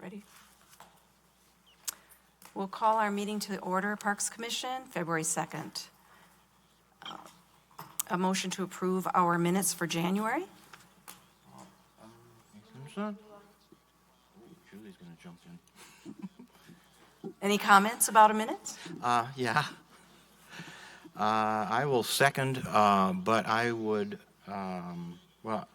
Ready? We'll call our meeting to the order, Parks Commission, February 2nd. A motion to approve our minutes for January. Julie's going to jump in. Any comments about a minute? Yeah. I will second, but I would, well,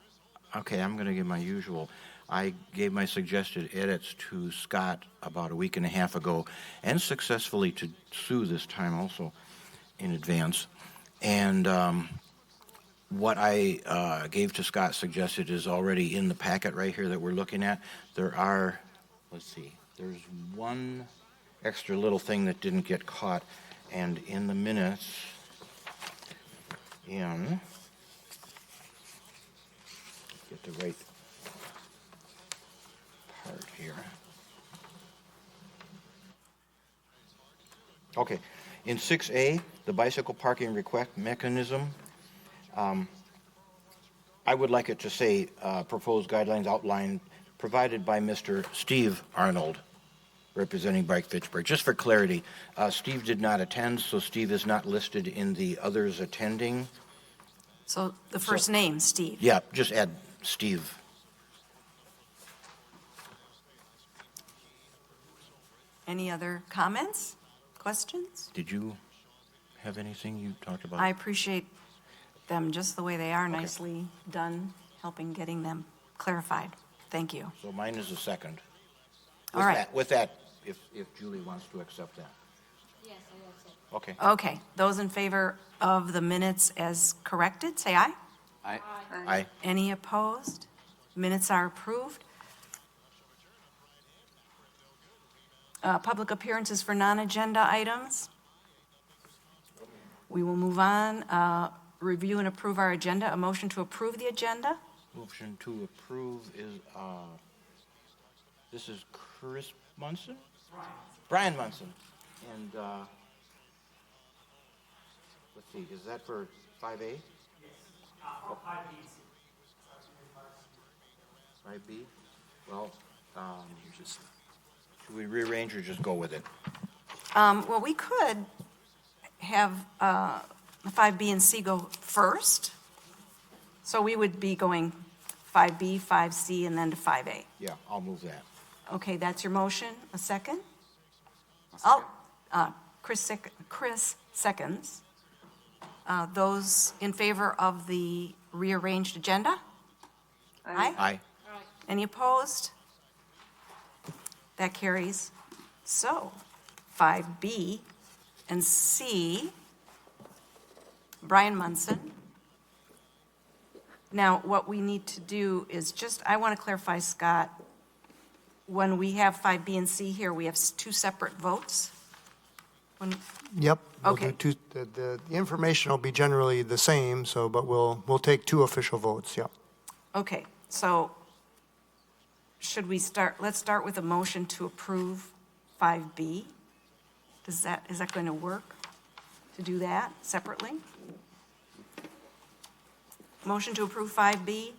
okay, I'm going to give my usual. I gave my suggested edits to Scott about a week and a half ago, and successfully to Sue this time also in advance. And what I gave to Scott suggested is already in the packet right here that we're looking at. There are, let's see, there's one extra little thing that didn't get caught, and in the minutes, get the right part here. Okay, in 6A, the bicycle parking request mechanism, I would like it to say proposed guidelines outlined provided by Mr. Steve Arnold, representing Bike Fitchburg. Just for clarity, Steve did not attend, so Steve is not listed in the others attending. So the first name, Steve. Yeah, just add Steve. Any other comments, questions? Did you have anything you talked about? I appreciate them just the way they are, nicely done, helping getting them clarified. Thank you. So mine is a second. All right. With that, if Julie wants to accept that. Yes, I accept. Okay. Okay, those in favor of the minutes as corrected, say aye. Aye. Aye. Any opposed? Minutes are approved. Public appearances for non-agenda items. We will move on. Review and approve our agenda. A motion to approve the agenda. Motion to approve is, this is Chris Munson? Brian Munson. And, let's see, is that for 5A? Yes. 5B? Well, should we rearrange or just go with it? Well, we could have 5B and C go first. So we would be going 5B, 5C, and then to 5A. Yeah, I'll move that. Okay, that's your motion. A second? Chris seconds. Those in favor of the rearranged agenda? Aye. Aye. Any opposed? That carries. So, 5B and C, Brian Munson. Now, what we need to do is just, I want to clarify, Scott, when we have 5B and C here, we have two separate votes? Yep. we'll Okay. do the information will be generally the same, but we'll take two official votes, yep. Okay, so let's start with a motion to approve 5B. Is that going to work to do that separately? Motion to approve 5B,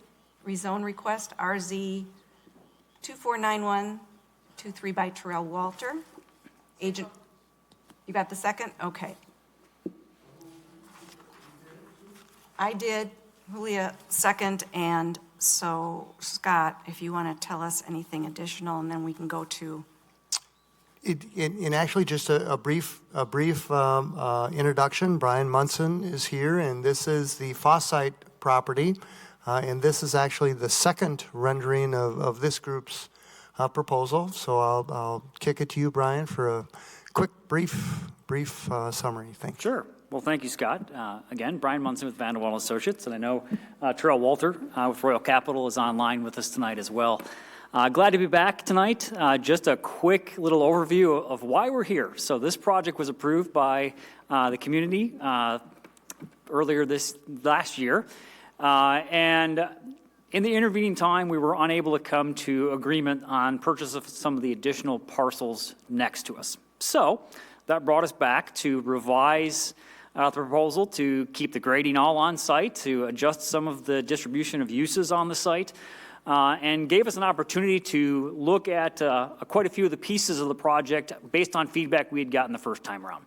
rezone request, RZ 249123 by Terrell Walter. Agent, you got the second? Okay. I did, Julia second, and so Scott, if you want to tell us anything additional, and then we can go to. In actually just a brief introduction, Brian Munson is here, and this is the Fossite property, and this is actually the second rendering of this group's proposal. So I'll kick it to you, Brian, for a quick, brief summary. Thanks. Sure. Well, thank you, Scott. Again, Brian Munson with Vanderwall Associates, and I know Terrell Walter with Royal Capital is online with us tonight as well. Glad to be back tonight. Just a quick little overview of why we're here. So this project was approved by the community earlier this last year, and in the intervening time, we were unable to come to agreement on purchase of some of the additional parcels next to us. So that brought us back to revise the proposal to keep the grading all on site, to adjust some of the distribution of uses on the site, and gave us an opportunity to look at quite a few of the pieces of the project based on feedback we had gotten the first time around.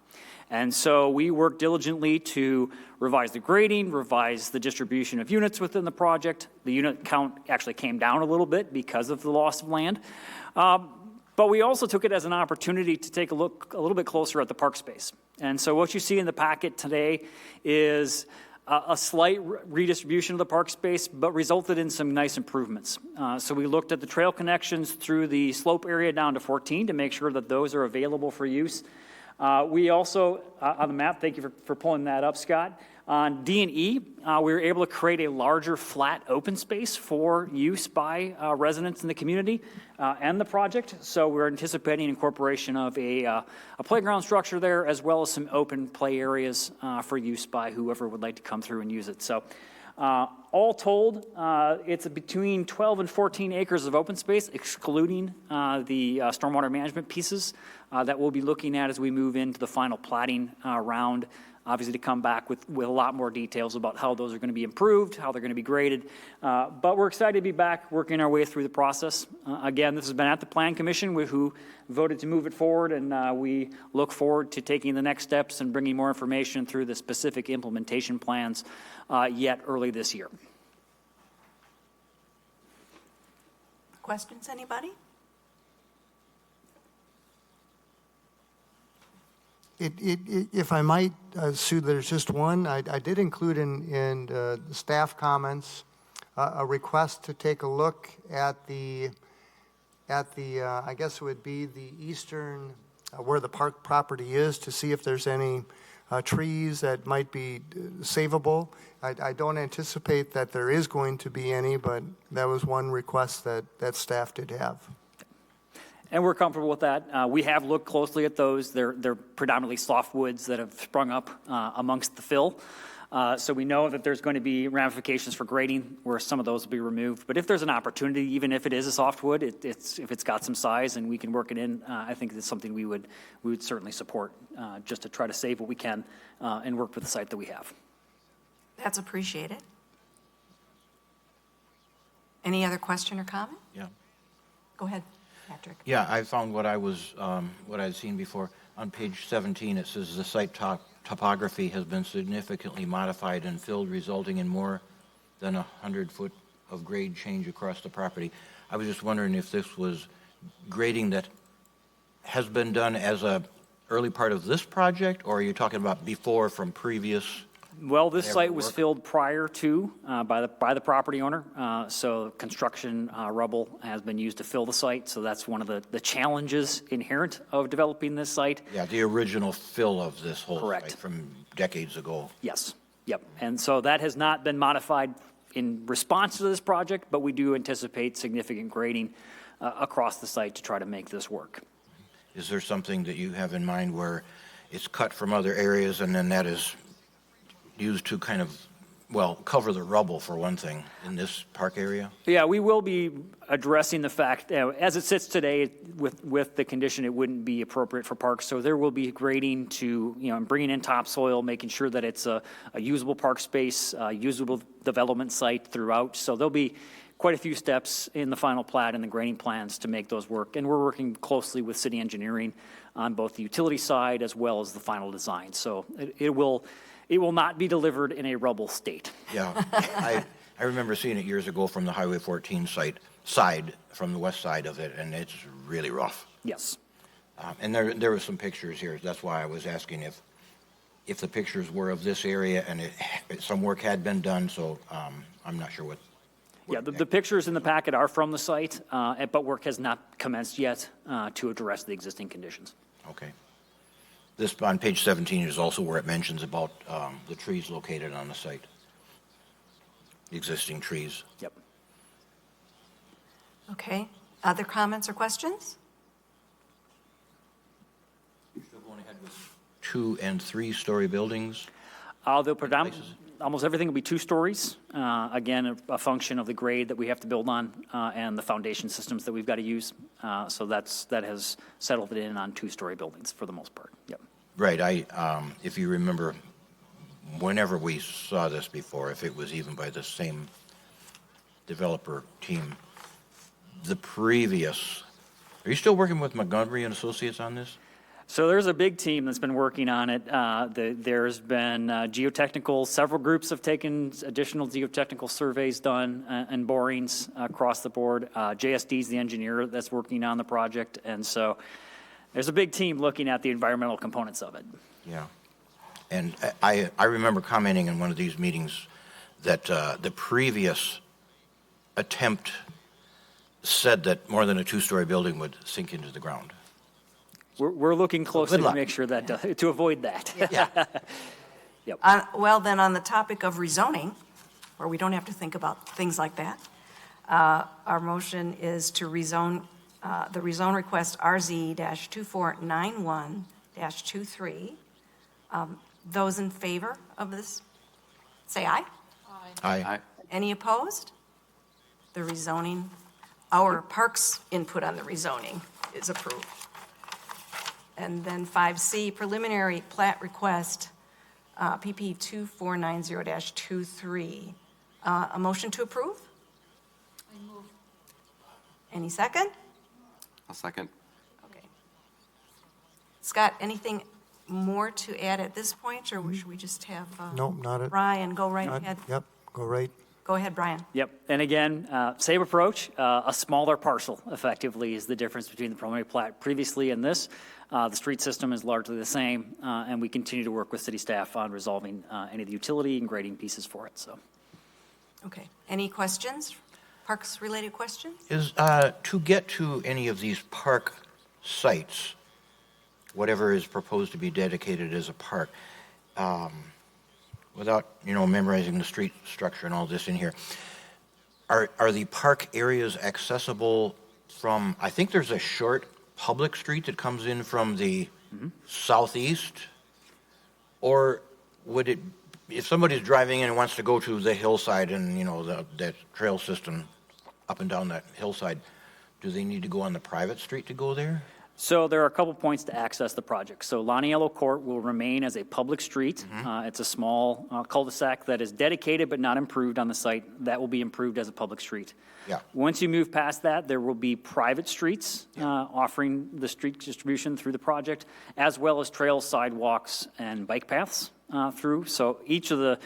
And so we worked diligently to revise the grading, revise the distribution of units within the project. The unit count actually came down a little bit because of the loss of land. But we also took it as an opportunity to take a look a little bit closer at the park space. And so what you see in the packet today is a slight redistribution of the park space, but resulted in some nice improvements. So we looked at the trail connections through the slope area down to 14 to make sure that those are available for use. We also, on the map, thank you for pulling that up, Scott. On D and E, we were able to create a larger flat open space for use by residents in the community and the project. So we're anticipating incorporation of a playground structure there, as well as some open play areas for use by whoever would like to come through and use it. So all told, it's between 12 and 14 acres of open space, excluding the stormwater management pieces that we'll be looking at as we move into the final platting round. Obviously, to come back with a lot more details about how those are going to be improved, how they're going to be graded. But we're excited to be back working our way through the process. Again, this has been at the Plan Commission, who voted to move it forward, and we look forward to taking the next steps and bringing more information through the specific implementation plans yet early this year. Questions, anybody? If I might, Sue, there's just one. I did include in the staff comments a request to take a look at the I guess it would be the eastern, where the park property is, to see if there's any trees that might be savable. I don't anticipate that there is going to be any, but that was one request that staff did have. And we're comfortable with that. We have looked closely at those. They're predominantly softwoods that have sprung up amongst the fill. So we know that there's going to be ramifications for grading where some of those will be removed. But if there's an opportunity, even if it is a softwood, if it's got some size and we can work it in, I think it's something we would certainly support just to try to save what we can and work with the site that we have. That's appreciated. Any other question or comment? Yeah. Go ahead, Patrick. Yeah, I found what I'd seen before. On page 17, it says the site topography has been significantly modified and filled, resulting in more than 100 foot of grade change across the property. I was just wondering if this was grading that has been done as a early part of this project, or are you talking about before from previous? Well, this site was filled prior to by the property owner, so construction rubble has been used to fill the site. So that's one of the challenges inherent of developing this site. Yeah, the original fill of this whole Correct. site from decades ago. Yes, yep. And so that has not been modified in response to this project, but we do anticipate significant grading across the site to try to make this work. Is there something that you have in mind where it's cut from other areas and then that is used to kind of, well, cover the rubble for one thing in this park area? Yeah, we will be addressing the fact, as it sits today, with the condition, it wouldn't be appropriate for parks. So there will be grading to, bringing in topsoil, making sure that it's a usable park space, usable development site throughout. So there'll be quite a few steps in the final plat and the grading plans to make those work. And we're working closely with city engineering on both the utility side as well as the final design. So it will not be delivered in a rubble state. Yeah, I remember seeing it years ago from the Highway 14 side, from the west side of it, and it's really rough. Yes. And there were some pictures here. That's why I was asking if the pictures were of this area and some work had been done, so I'm not sure what. Yeah, the pictures in the packet are from the site, but work has not commenced yet to address the existing conditions. Okay. This, on page 17, is also where it mentions about the trees located on the site, existing trees. Yep. Okay. Other comments or questions? You're still going ahead with 2- and 3-story buildings? They'll almost everything will be 2 stories. Again, a function of the grade that we have to build on and the foundation systems that we've got to use. So that has settled it in on 2-story buildings for the most part. Yep. Right. If you remember, whenever we saw this before, if it was even by the same developer team, the previous, are you still working with Montgomery and Associates on this? So there's a big team that's been working on it. There's been geotechnical, several groups have taken additional geotechnical surveys done and borings across the board. JSD is the engineer that's working on the project, and so there's a big team looking at the environmental components of it. Yeah. And I remember commenting in one of these meetings that the previous attempt said that more than a two-story building would sink into the ground. We're looking closely Good to luck. make sure that, to avoid that. Yeah. Well, then, on the topic of rezoning, where we don't have to think about things like that, our motion is to rezone, the rezone request RZ-2491-23. Those in favor of this, say aye. Aye. Any opposed? The rezoning, our parks input on the rezoning is approved. And then 5C, preliminary plat request, PP 2490-23. A motion to approve? I move. Any second? I'll second. Okay. Scott, anything more to add at this point, or should we just have Nope, not it. Brian go right Not- ahead? Yep, go right. Go ahead, Brian. Yep, and again, same approach, a smaller parcel effectively is the difference between the preliminary plat previously and this. The street system is largely the same, and we continue to work with city staff on resolving any of the utility and grading pieces for it, so. Okay. Any questions? Parks-related questions? Is, to get to any of these park sites, whatever is proposed to be dedicated as a park, without, memorizing the street structure and all this in here, are the park areas accessible from, I think there's a short public street that comes in from the southeast? Or would it, if somebody's driving in and wants to go to the hillside and, that trail system up and down that hillside, do they need to go on the private street to go there? So there are a couple points to access the project. So Laniello Court will remain as a public street. It's a small cul-de-sac that is dedicated but not improved on the site. That will be improved as a public street. Yeah. Once you move past that, there will be private streets offering the street distribution through the project, as well as trails, sidewalks, and bike paths through. So each of the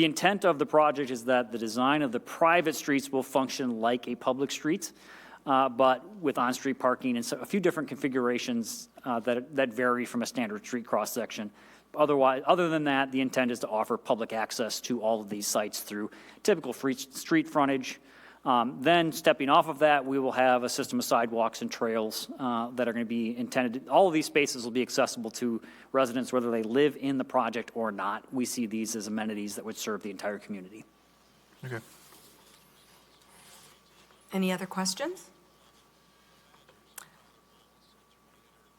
intent of the project is that the design of the private streets will function like a public street, but with on-street parking and so a few different configurations that vary from a standard street cross-section. Other than that, the intent is to offer public access to all of these sites through typical free street frontage. Then stepping off of that, we will have a system of sidewalks and trails that are going to be intended. All of these spaces will be accessible to residents whether they live in the project or not. We see these as amenities that would serve the entire community. Okay. Any other questions?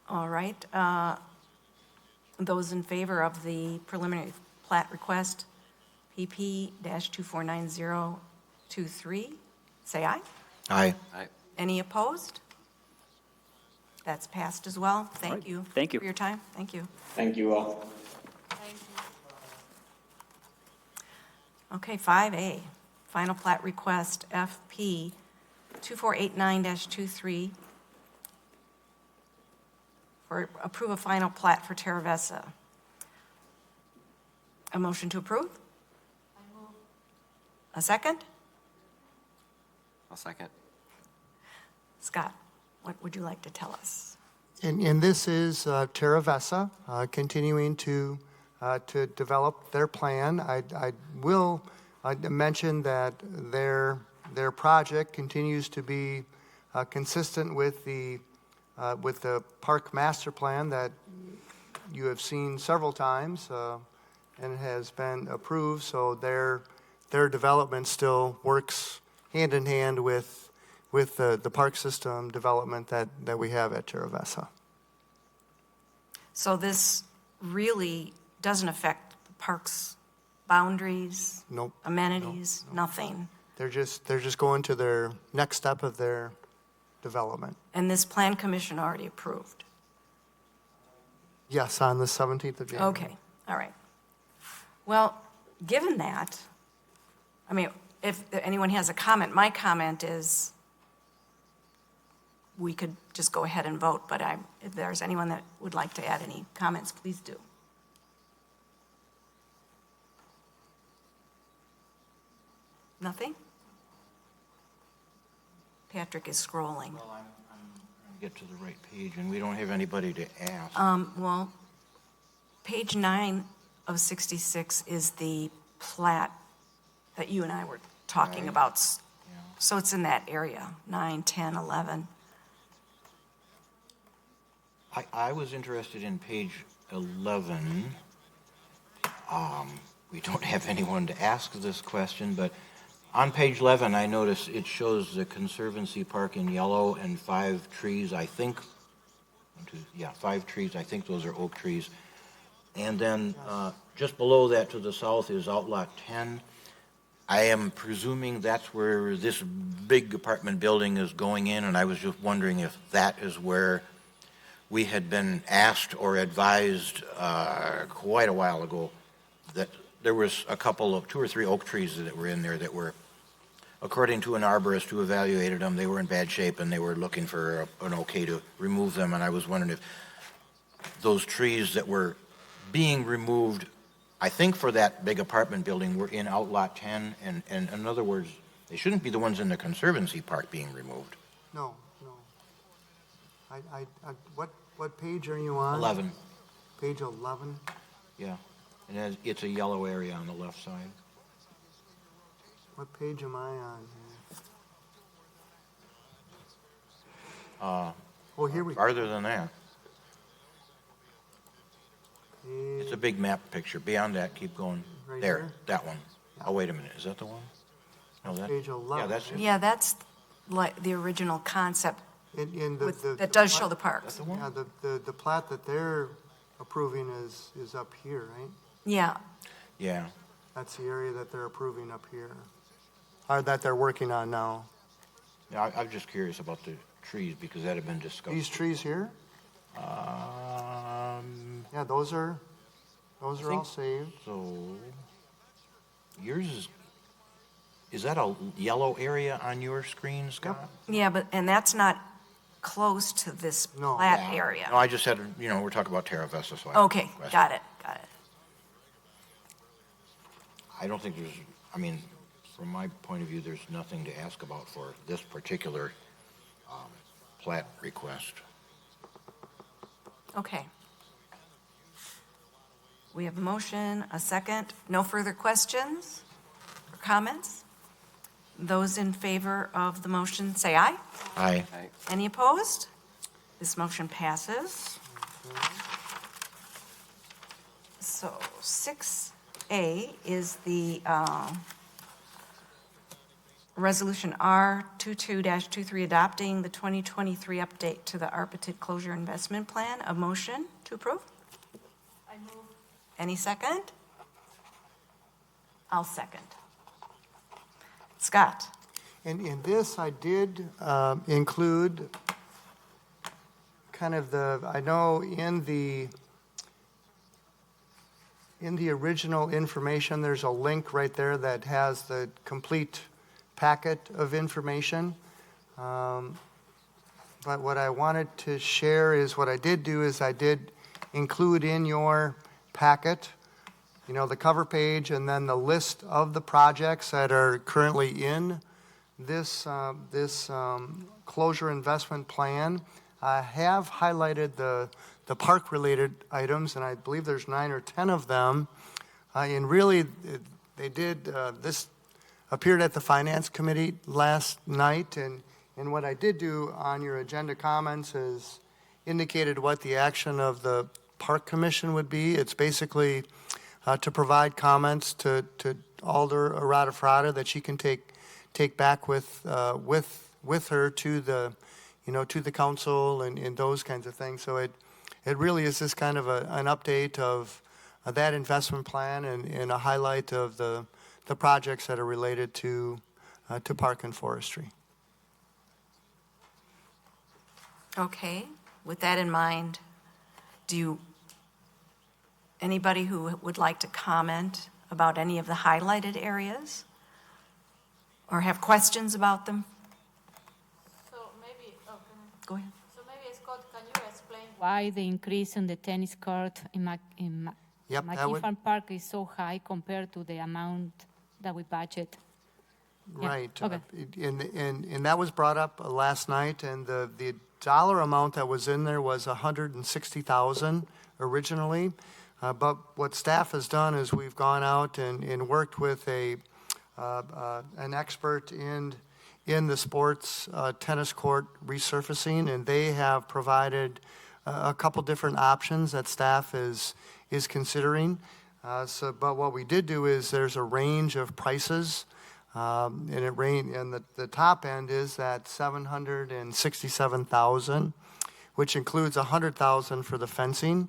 All right. Those in favor of the preliminary plat request, PP-249023, say aye. Aye. Aye. Any opposed? That's passed as well. All Thank right. you. Thank you. For your time. Thank you. Thank you all. Okay, 5A, final plat request, FP 2489-23, for approve a final plat for Terra Vesa. A motion to approve? A second? I'll second. Scott, what would you like to tell us? And this is Terra Vesa continuing to develop their plan. I will mention that their project continues to be consistent with the park master plan that you have seen several times and has been approved. So their development still works hand in hand with the park system development that we have at Terra Vesa. So this really doesn't affect the park's boundaries, Nope. amenities, nothing. They're just going to their next step of their development. And this plan commission already approved? Yes, on the 17th of January. Okay, all right. Well, given that, I mean, if anyone has a comment, my comment is we could just go ahead and vote, but if there's anyone that would like to add any comments, please do. Nothing? Patrick is scrolling. Well, I'm trying to get to the right page, and we don't have anybody to ask. Well, page 9 of 66 is the plat that you and I were talking Right. about. Yeah. So it's in that area, 9, 10, 11. I was interested in page 11. We don't have anyone to ask this question, but on page 11, I notice it shows the Conservancy Park in yellow and 5 trees, I think. 5 trees, I think those are oak trees. And then just below that to the south is Outlot 10. I am presuming that's where this big apartment building is going in, and I was just wondering if that is where we had been asked or advised quite a while ago that there was a couple of 2 or 3 oak trees that were in there that were, according to an arborist who evaluated them, they were in bad shape and they were looking for an okay to remove them. And I was wondering if those trees that were being removed, I think for that big apartment building, were in Outlot 10. And in other words, they shouldn't be the ones in the Conservancy Park being removed. No. What page are you on? 11, Page 11? yeah. And it's a yellow area on the left side. What page am I on here? Oh, here we go. Farther than that, it's a big map picture. Beyond that, keep going. Right There, here? that one. Oh, wait a minute, is that the one? No, that, Page 11. yeah, that's it. Yeah, that's like the original concept In that does show the parks. That's the one? Yeah, the plat that they're approving is up here, right? Yeah, Yeah. That's the area that they're approving up here. Or that they're working on now. Yeah, I'm just curious about the trees because that had been discussed. These trees here? Yeah, those are all think- saved. So, yours is that a yellow area on your screen, Scott? yeah, and that's not close to this No. plat Yeah. area. No, I just had, we're talking about Terra Vesta, so I. Okay, got it. I don't think from my point of view, there's nothing to ask about for this particular plat request. Okay. We have a motion, a second. No further questions or comments? Those in favor of the motion, say aye. Aye. Aye. Any opposed? This motion passes. So 6A is the Resolution R22-23 adopting the 2023 update to the Arpitid Closure Investment Plan. A motion to approve? I move. Any second? I'll second. Scott? And in this, I did include kind of I know in the original information, there's a link right there that has the complete packet of information. But what I wanted to share is what I did do is I did include in your packet, the cover page and then the list of the projects that are currently in this closure investment plan. I have highlighted the park-related items, and I believe there's 9 or 10 of them. And really, they did, this appeared at the Finance Committee last night, and what I did do on your agenda comments is indicated what the action of the Park Commission would be. It's basically to provide comments to Alder Arata Frada that she can take back with her to the to the council and those kinds of things. So it really is just kind of an update of that investment plan and a highlight of the projects that are related to park and forestry. Okay, with that in mind, anybody who would like to comment about any of the highlighted areas? Or have questions about them? So maybe, Go ahead. So maybe, Scott, can you explain why the increase in the tennis court in Yep, that would- McKee Park is so high compared to the amount that we budget? Yeah, Right. okay. And that was brought up last night, and the dollar amount that was in there was 160,000 originally. But what staff has done is we've gone out and worked with an expert in the sports tennis court resurfacing, and they have provided a couple different options that staff is considering. But what we did do is there's a range of prices. And the top end is at 767,000, which includes 100,000 for the fencing.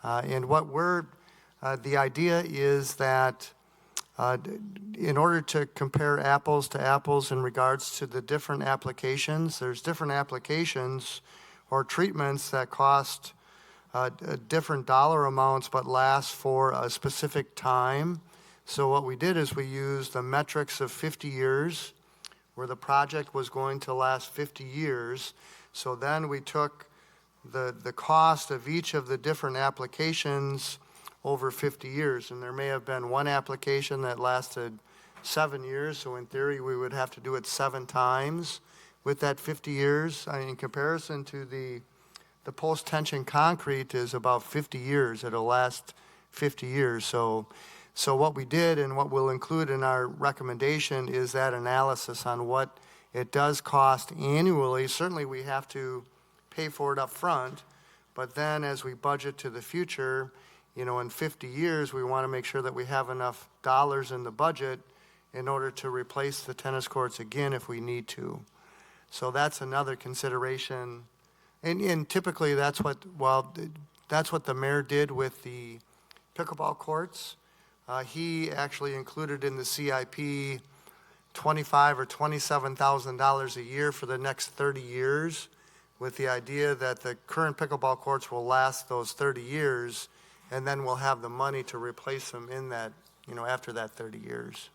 And the idea is that in order to compare apples to apples in regards to the different applications, there's different applications or treatments that cost different dollar amounts but last for a specific time. So what we did is we used the metrics of 50 years, where the project was going to last 50 years. So then we took the cost of each of the different applications over 50 years. And there may have been one application that lasted 7 years, so in theory we would have to do it 7 times with that 50 years. In comparison to the post-tension concrete is about 50 years. It'll last 50 years. So what we did and what we'll include in our recommendation is that analysis on what it does cost annually. Certainly we have to pay for it up front, but then as we budget to the future, in 50 years, we want to make sure that we have enough dollars in the budget in order to replace the tennis courts again if we need to. So that's another consideration. And typically that's what the mayor did with the pickleball courts. He actually included in the CIP $25,000 or $27,000 a year for the next 30 years, with the idea that the current pickleball courts will last those 30 years, and then we'll have the money to replace them in that, after that 30 years.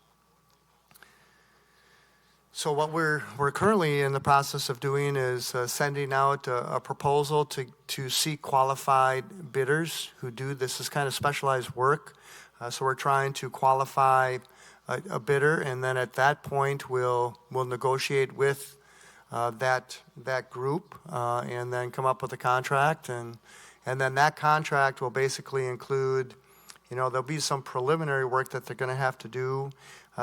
So what we're currently in the process of doing is sending out a proposal to seek qualified bidders who do this is kind of specialized work. So we're trying to qualify a bidder, and then at that point we'll negotiate with that group and then come up with a contract, and then that contract will basically include, there'll be some preliminary work that they're going to have to do,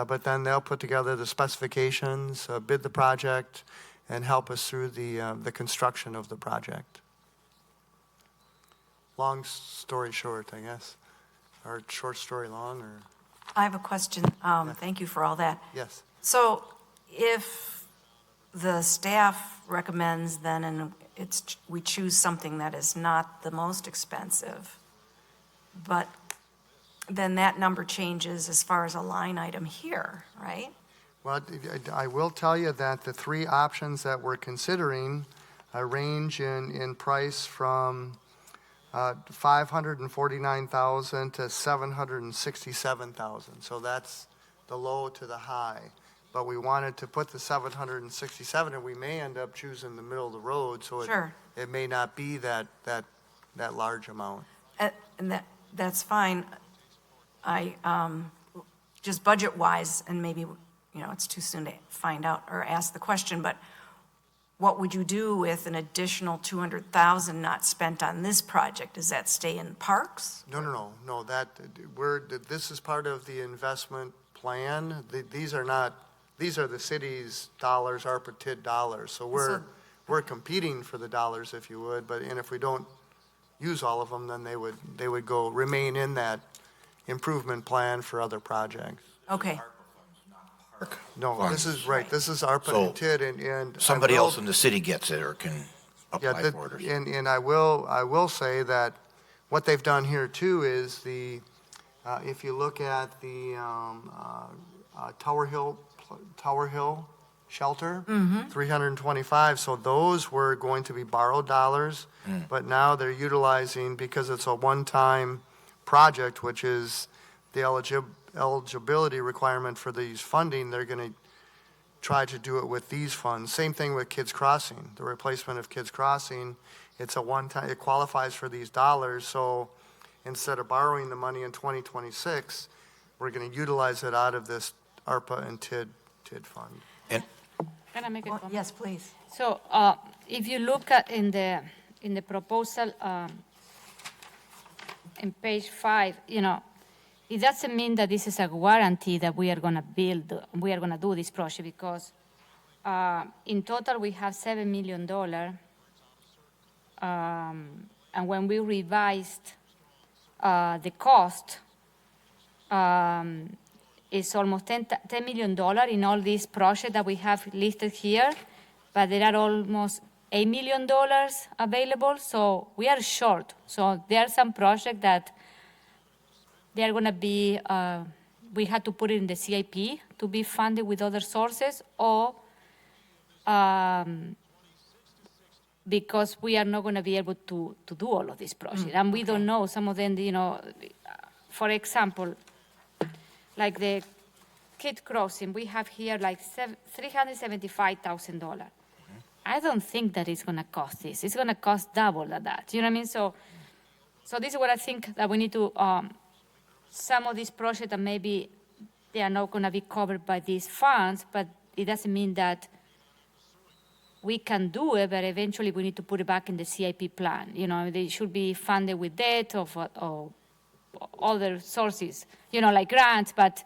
but then they'll put together the specifications, bid the project, and help us through the construction of the project. Long story short, I guess. Or short story long, or? I have a question. Thank you for all that. Yes. So if the staff recommends then, and we choose something that is not the most expensive, but then that number changes as far as a line item here, right? Well, I will tell you that the 3 options that we're considering range in price from $549,000 to $767,000. So that's the low to the high. But we wanted to put the 767, and we may end up choosing the middle of the road. So Sure. it may not be that large amount. And that's fine. I, just budget-wise, and maybe, it's too soon to find out or ask the question, but what would you do with an additional $200,000 not spent on this project? Does that stay in parks? No. This is part of the investment plan. These are the city's dollars, ARPA TID dollars. So we're competing for the dollars, if you would, and if we don't use all of them, then they would remain in that improvement plan for other projects. Okay. No, Funds. this is right. This is ARPA So, and TID, and Somebody else in the city gets it or can yeah, apply for it. and I will say that what they've done here too is if you look at the Tower Hill shelter, 325. So those were going to be borrowed dollars, but now they're utilizing, because it's a one-time project, which is the eligibility requirement for these funding. They're going to try to do it with these funds. Same thing with Kids Crossing, the replacement of Kids Crossing. It's a one-time, it qualifies for these dollars, so instead of borrowing the money in 2026, we're going to utilize it out of this ARPA and TID fund. And Can I make a comment? Yes, please. So if you look at in the proposal in page 5, it doesn't mean that this is a guarantee that we are going to do this project, because in total we have $7 million, and when we revised the cost, it's almost $10 million in all these projects that we have listed here, but there are almost $8 million available, so we are short. So there are some projects that they are going to be, we had to put it in the CIP to be funded with other sources, or because we are not going to be able to do all of these projects. And we don't know, some of them, for example, like the Kid Crossing, we have here like $375,000. I don't think that it's going to cost this. It's going to cost double of that. You know what I mean? So this is what I think that we need to, some of these projects that maybe they are not going to be covered by these funds, but it doesn't mean that we can do it, but eventually we need to put it back in the CIP plan. They should be funded with debt or other sources, like grants, but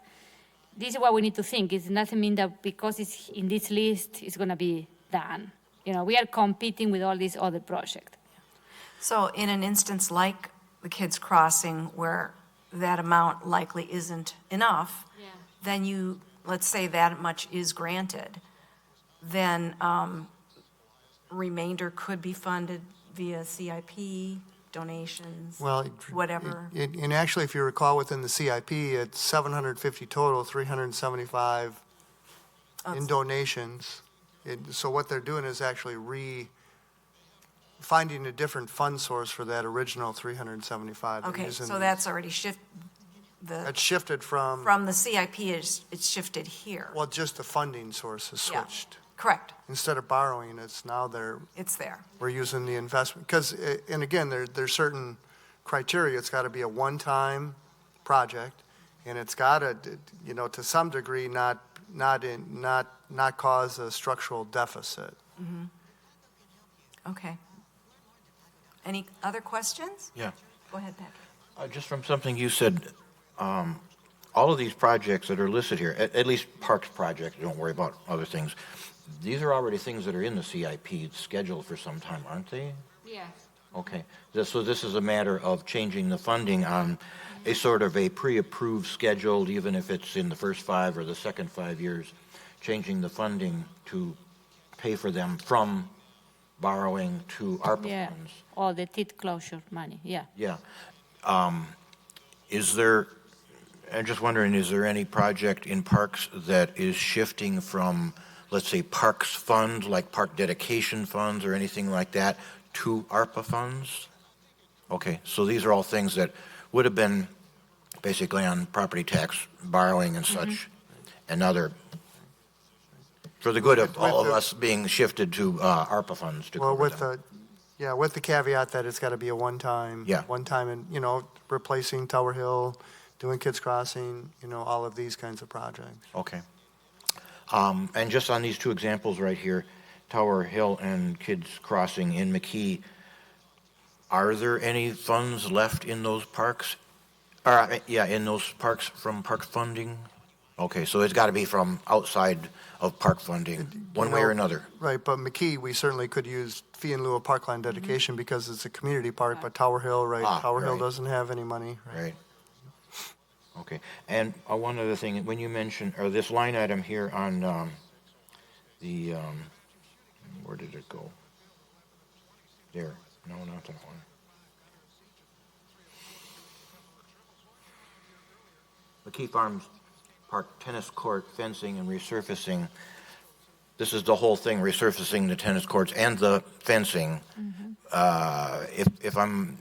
this is what we need to think. It doesn't mean that because it's in this list, it's going to be done. We are competing with all these other projects. So in an instance like the Kids Crossing, where that amount likely isn't enough, then let's say that much is granted, then remainder could be funded via CIP, donations, Well, whatever. And actually, if you recall, within the CIP, it's 750 total, 375 in donations. So what they're doing is actually finding a different fund source for that original 375. They're Okay, using so these. that's already It's shifted from, the CIP, it's shifted here. well, just the funding source is Yeah. switched. Correct, Instead of borrowing, it's now it's there. we're using the investment. Because, and again, there's certain criteria. It's got to be a one-time project, and it's got to, to some degree, not cause a structural deficit. Okay. Any other questions? yeah, Go ahead, Patrick. just from something you said, all of these projects that are listed here, at least Parks project, don't worry about other things. These are already things that are in the CIP scheduled for some time, aren't they? Yes. Okay, so this is a matter of changing the funding on a sort of a pre-approved schedule, even if it's in the first 5 or the second 5 years, changing the funding to pay for them from borrowing to ARPA Yeah, funds. or the teeth closure money, yeah. Yeah. I'm just wondering, is there any project in Parks that is shifting from, let's say, Parks funds, like park dedication funds or anything like that, to ARPA funds? Okay, so these are all things that would have been basically on property tax borrowing and such, and other, for the good of all of us being shifted to ARPA funds to Well, cover them. with the caveat that it's got to be a one-time, Yeah. and, replacing Tower Hill, doing Kids Crossing, all of these kinds of projects. Okay. And just on these 2 examples right here, Tower Hill and Kids Crossing in McKee, are there any funds left in those parks? In those parks from park funding? Okay, so it's got to be from outside of park funding, one way or another. Right, but McKee, we certainly could use fee in lieu of parkland dedication because it's a community park, but Tower Hill, Tower Hill right. doesn't have any money. Right. Okay. And one other thing, when you mentioned, or this line item here on where did it go? There. No, not that one. McKee Farms Park tennis court fencing and resurfacing. This is the whole thing, resurfacing the tennis courts and the fencing. If I'm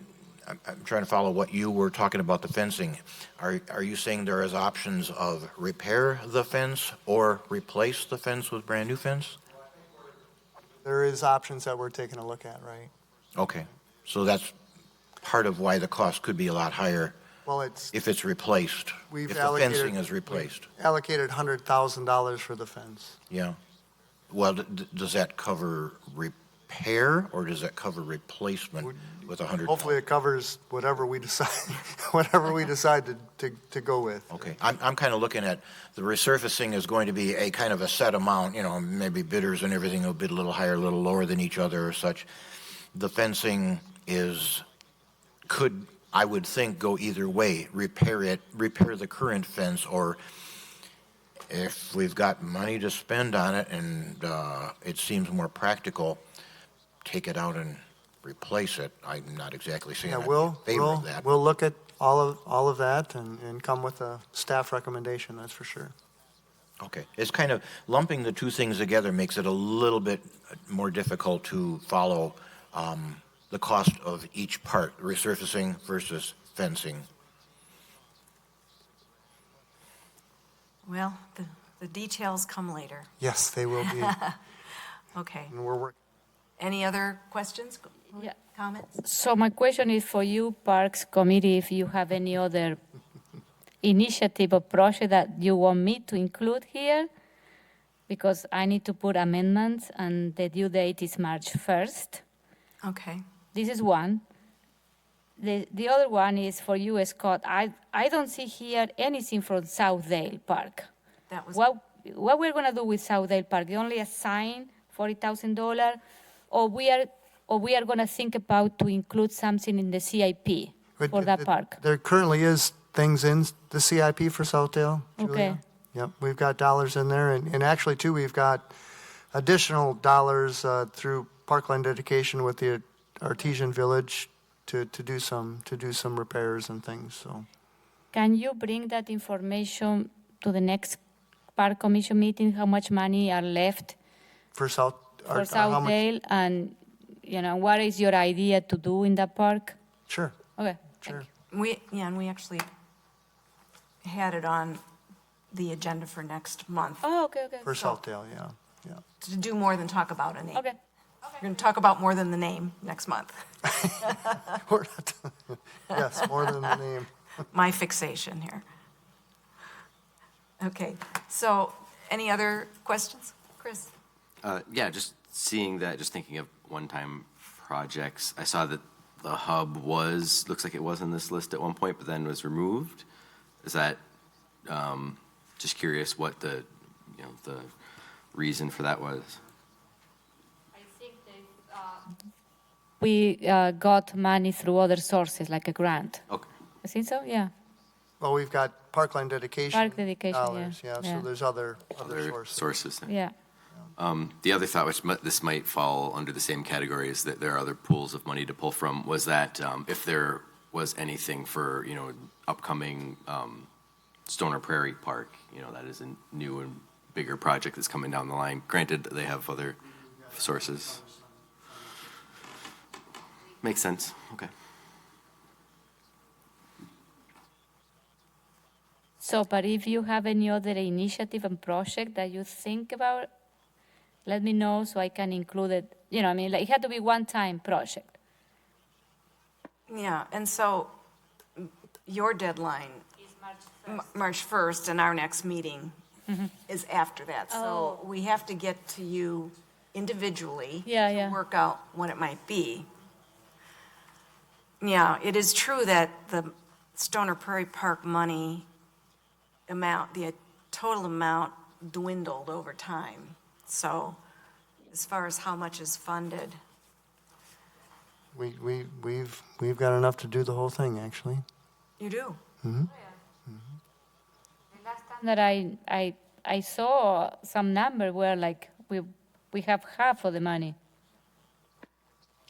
I'm trying to follow what you were talking about, the fencing. Are you saying there is options of repair the fence or replace the fence with brand-new fence? There is options that we're taking a look at, right? Okay, so that's part of why the cost could be a lot higher Well, it's, if it's replaced, we've if the allocated. fencing is replaced. we've allocated $100,000 for the fence. Yeah. Well, does that cover repair, or does that cover replacement with 100? Hopefully it covers whatever we decide, whatever we decide to go with. Okay, I'm kind of looking at the resurfacing is going to be a kind of a set amount, maybe bidders and everything will bid a little higher, a little lower than each other or such. The fencing could, I would think, go either way, repair the current fence, or if we've got money to spend on it and it seems more practical, take it out and replace it. I'm not exactly saying Yeah, I'm we'll, in favor we'll, of that. we'll look at all of that and come with a staff recommendation, that's for sure. Okay. It's kind of lumping the two things together makes it a little bit more difficult to follow the cost of each part, resurfacing versus fencing. Well, the details come later. Yes, they will be, Okay. and we're working. Any other questions, Yeah. comments? So my question is for you, Parks Committee, if you have any other initiative or project that you want me to include here, because I need to put amendments and the due date is March 1st. Okay. This is one. The other one is for you, Scott. I don't see here anything from Southdale Park. That was, What we're gonna do with Southdale Park? You only assign $40,000, or we are gonna think about to include something in the CIP But for that park. There currently is things in the CIP for Southdale, Julia. Okay. Yep, we've got dollars in there, and actually, too, we've got additional dollars through Parkland Education with the Artesian Village to do some repairs and things, so. Can you bring that information to the next Park Commission meeting? How much money are left For for how much- Southdale, and what is your idea to do in that park? Sure, Okay. sure. and we actually had it on the agenda for next month Oh, okay. For Southdale, yeah. to do more than talk about a name. Okay. We're going to talk about more than the name next month. We're not- Yes, more than the name. My fixation here. Okay, so any other questions? Chris? Yeah, just seeing that, just thinking of one-time projects, I saw that the hub looks like it was on this list at one point, but then was removed. Is that, just curious what the reason for that was? I think we got money through other sources, like a grant. Okay. I think so, yeah. Well, we've got Parkland Dedication. Park dedication, dollars, yeah, so yeah. there's other Other sources. sources. Yeah. The other thought, which this might fall under the same category, is that there are other pools of money to pull from, was that if there was anything for, upcoming Stoner Prairie Park, that is a new and bigger project that's coming down the line. Granted, they have other sources. Makes sense. Okay. So, but if you have any other initiative and project that you think about, let me know so I can include it. It had to be one-time project. Yeah, and so your deadline, March 1st, and our next meeting is after that. So we have to get to you individually Yeah. to work out what it might be. Yeah, it is true that the Stoner Prairie Park money amount, the total amount dwindled over time. So as far as how much is funded, We've got enough to do the whole thing, actually. you do. That I saw some number where like we have half of the money.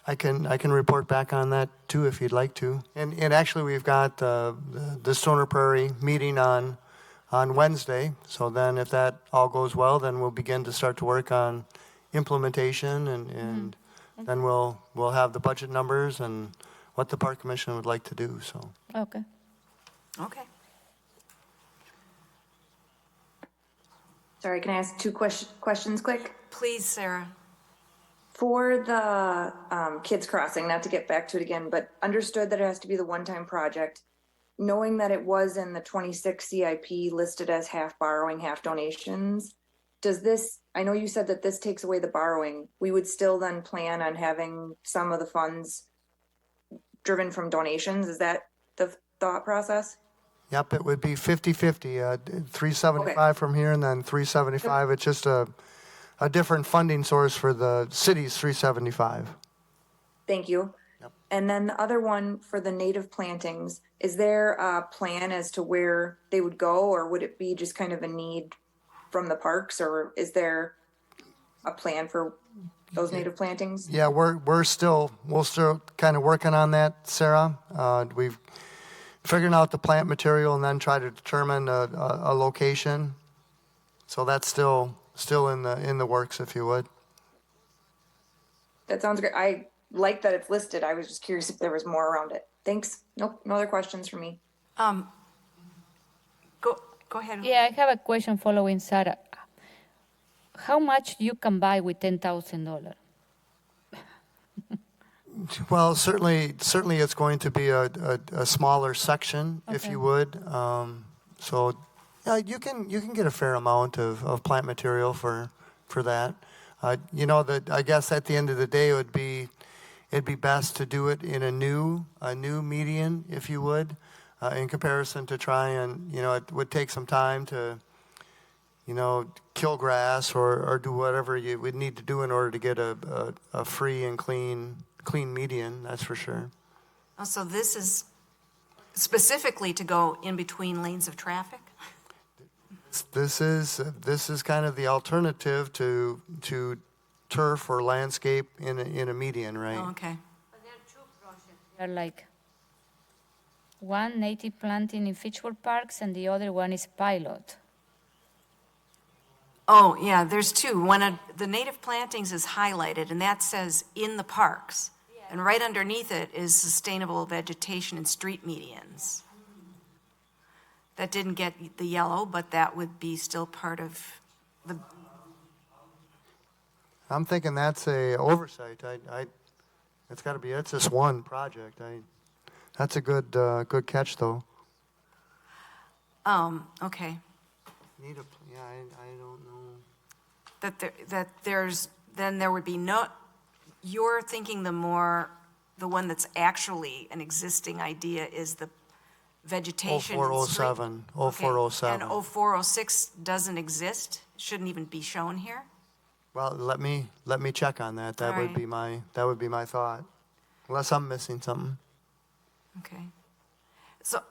I can report back on that too if you'd like to. And actually, we've got the Stoner Prairie meeting on Wednesday. So then, if that all goes well, then we'll begin to start to work on implementation, and then we'll have the budget numbers, and what the Park Commission would like to do, so. Okay. Okay. Sorry, can I ask two questions quick? Please, Sarah. For the kids crossing, not to get back to it again, but understood that it has to be the one-time project. Knowing that it was in the 26 CIP listed as half borrowing, half donations, does this, I know you said that this takes away the borrowing, we would still then plan on having some of the funds driven from donations? Is that the thought process? Yep, it would be 50/50, 375 from here and then 375. It's just a different funding source for the city's 375. Thank you. Yep. And then the other one for the native plantings, is there a plan as to where they would go, or would it be just kind of a need from the parks, or is there a plan for those native plantings? Yeah, we're still kind of working on that, Sarah. We've figuring out the plant material and then try to determine a location. So that's still in the works, if you would. That sounds great. I like that it's listed. I was just curious if there was more around it. Thanks. Nope, no other questions for me. Go ahead. Yeah, I have a question following Sarah. How much you can buy with $10,000? Well, certainly it's going to be a smaller section, if Okay. you would. So yeah, you can get a fair amount of plant material for that. That I guess at the end of the day it'd be best to do it in a new median, if you would, in comparison to try and it would take some time to kill grass or do whatever you would need to do in order to get a free and clean median, that's for sure. Oh, so this is specifically to go in between lanes of traffic? This is kind of the alternative to turf or landscape in a median, right? Oh, okay. But there are two projects. They are like one native planting in Fitchburg Parks and the other one is pilot. Oh, yeah, there's two. The native plantings is highlighted, and that says in the parks. And right underneath it is sustainable vegetation and street medians. That didn't get the yellow, but that would be still part of the, I'm thinking that's a oversight. It's just one project. That's a good catch though. okay. I don't know. Then there would be no, you're thinking the one that's actually an existing idea is the vegetation. and street- 0407, Okay. 0407. And 0406 doesn't exist, shouldn't even be shown here? Well, let me check on that. That would be my thought. Unless I'm missing something. Okay. So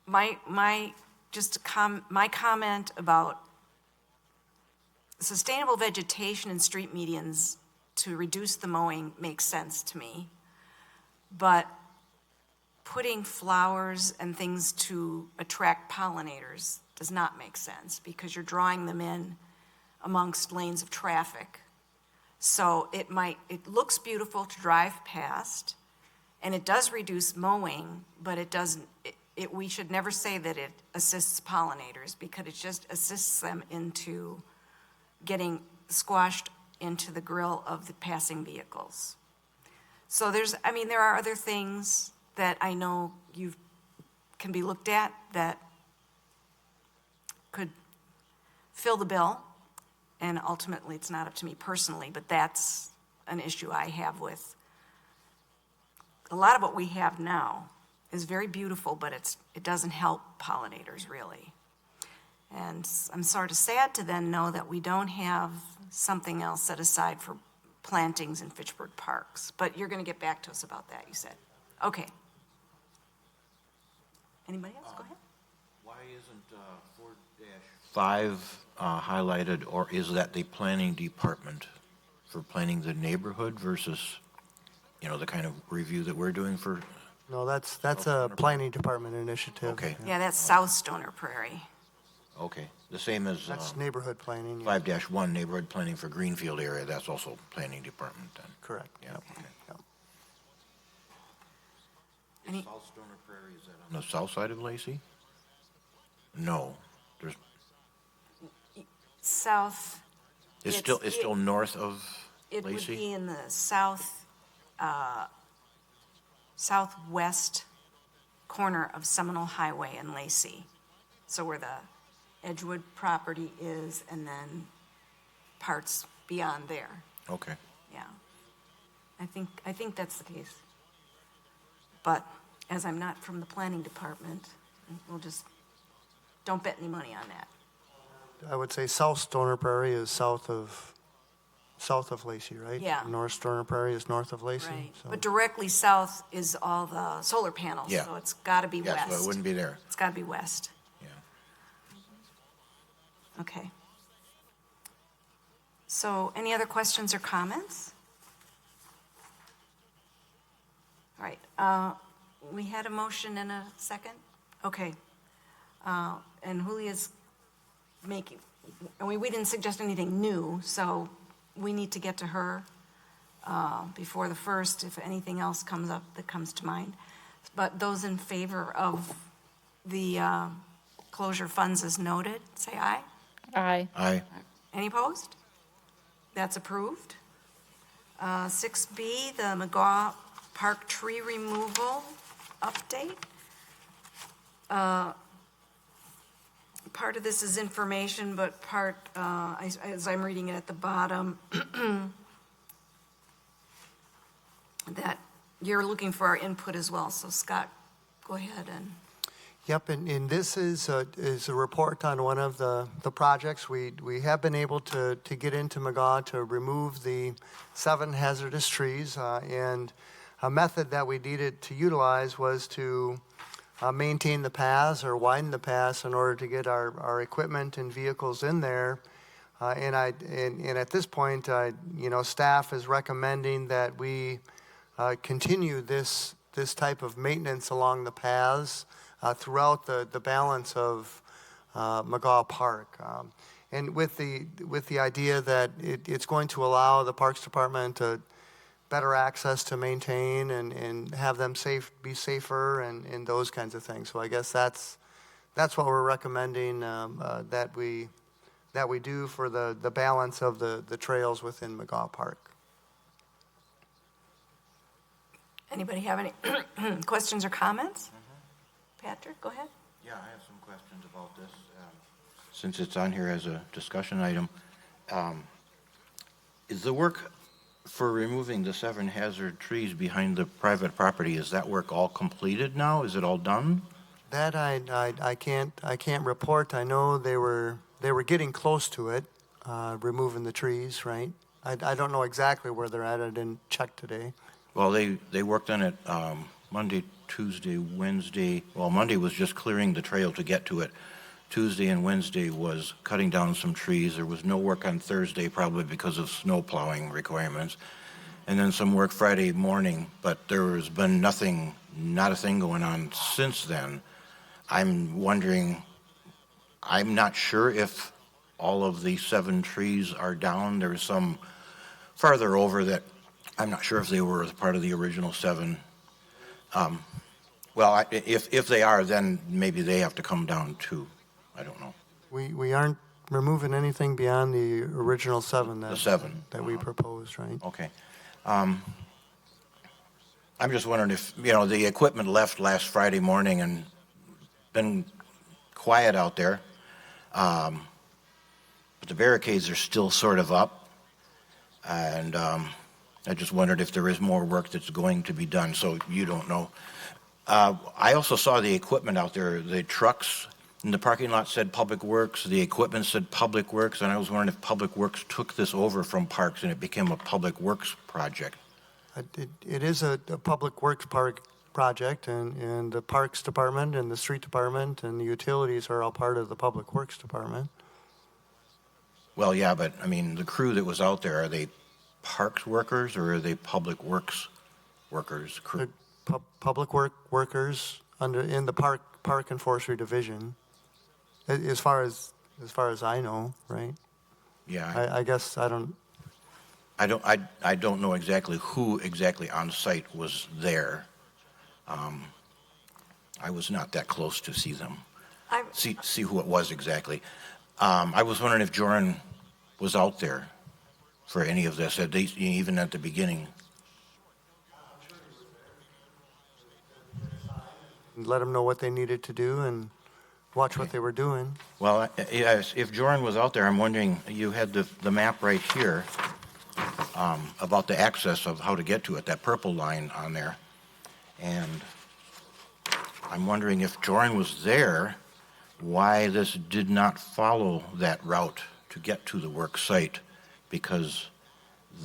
my comment about sustainable vegetation and street medians to reduce the mowing makes sense to me. But putting flowers and things to attract pollinators does not make sense because you're drawing them in amongst lanes of traffic. So it looks beautiful to drive past, and it does reduce mowing, but it doesn't, we should never say that it assists pollinators because it just assists them into getting squashed into the grill of the passing vehicles. So there are other things that I know can be looked at that could fill the bill. And ultimately, it's not up to me personally, but that's an issue I have with a lot of what we have now is very beautiful, but it doesn't help pollinators really. And I'm sort of sad to then know that we don't have something else set aside for plantings in Fitchburg parks. But you're going to get back to us about that, you said. Okay. Anybody else? Go ahead. Why isn't 4-5 highlighted, or is that the planning department for planning the neighborhood versus, the kind of review that we're doing for? No, that's a planning department initiative. Okay. Yeah, that's South Stoner Prairie. Okay, the same as That's neighborhood planning. Yeah. 5-1 neighborhood planning for Greenfield area. That's also planning department then. Correct. Yeah. Okay. Any- South Stoner Prairie, is that on the south side of Lacey? No, there's, South, it's It's- still north of it would Lacey? be in the southwest corner of Seminole Highway and Lacey. So where the Edgewood property is, and then parts beyond there, Okay. yeah. I think that's the case. But as I'm not from the planning department, we'll just, don't bet any money on that. I would say South Stoner Prairie is south of Lacey, right? Yeah. North Stoner Prairie is north of Lacey. Right, so- but directly south is all the solar panels, Yeah. so it's gotta be Yeah, so it west. wouldn't be there, It's gotta be west, yeah. okay. So, any other questions or comments? All right, we had a motion and a second? Okay. And Julia's making, we didn't suggest anything new, so we need to get to her before the first, if anything else comes up that comes to mind. But those in favor of the closure funds as noted, say aye. Aye. Aye. Any opposed? That's approved. 6B, the McGaw Park tree removal update. Part of this is information, but part, as I'm reading it at the bottom, that you're looking for our input as well. So Scott, go ahead and. Yep, and this is a report on one of the projects. We have been able to get into McGaw to remove the 7 hazardous trees, and a method that we needed to utilize was to maintain the paths or widen the paths in order to get our equipment and vehicles in there. And at this point, staff is recommending that we continue this type of maintenance along the paths throughout the balance of McGaw Park. And with the idea that it's going to allow the Parks Department to better access to maintain and have them be safer and those kinds of things. So I guess that's what we're recommending that we do for the balance of the trails within McGaw Park. Anybody have any questions or comments? Patrick, go ahead. Yeah, I have some questions about this, since it's on here as a discussion item. Is the work for removing the 7 hazard trees behind the private property, is that work all completed now? Is it all done? That I can't report. I know they were getting close to it, removing the trees, right? I don't know exactly where they're at. I didn't check today. Well, they worked on it Monday, Tuesday, Wednesday. Well, Monday was just clearing the trail to get to it. Tuesday and Wednesday was cutting down some trees. There was no work on Thursday, probably because of snow plowing requirements. And then some work Friday morning, but there has been nothing, not a thing going on since then. I'm wondering, I'm not sure if all of the 7 trees are down. There's some farther over that I'm not sure if they were part of the original 7. Well, if they are, then maybe they have to come down too. I don't know. We aren't removing anything beyond the original 7 The 7. that we proposed, right? Okay. I'm just wondering if, the equipment left last Friday morning and been quiet out there. But the barricades are still sort of up. And I just wondered if there is more work that's going to be done, so you don't know. I also saw the equipment out there, the trucks in the parking lot said Public Works, the equipment said Public Works, and I was wondering if Public Works took this over from Parks and it became a Public Works project. It is a Public Works Park project, and the Parks Department and the Street Department and the utilities are all part of the Public Works Department. Well, yeah, but, I mean, the crew that was out there, are they Parks workers or are they Public Works workers? Crew? Public workers in the Park and Forestry Division, as far as I know, right? Yeah. I guess I don't. I don't know exactly who exactly on site was there. I was not that close to see them, I- see who it was exactly. I was wondering if Joran was out there for any of this, even at the beginning. Let them know what they needed to do and watch what they were doing. Well, yes, if Joran was out there, I'm wondering, you had the map right here about the access of how to get to it, that purple line on there. And I'm wondering if Joran was there, why this did not follow that route to get to the work site, because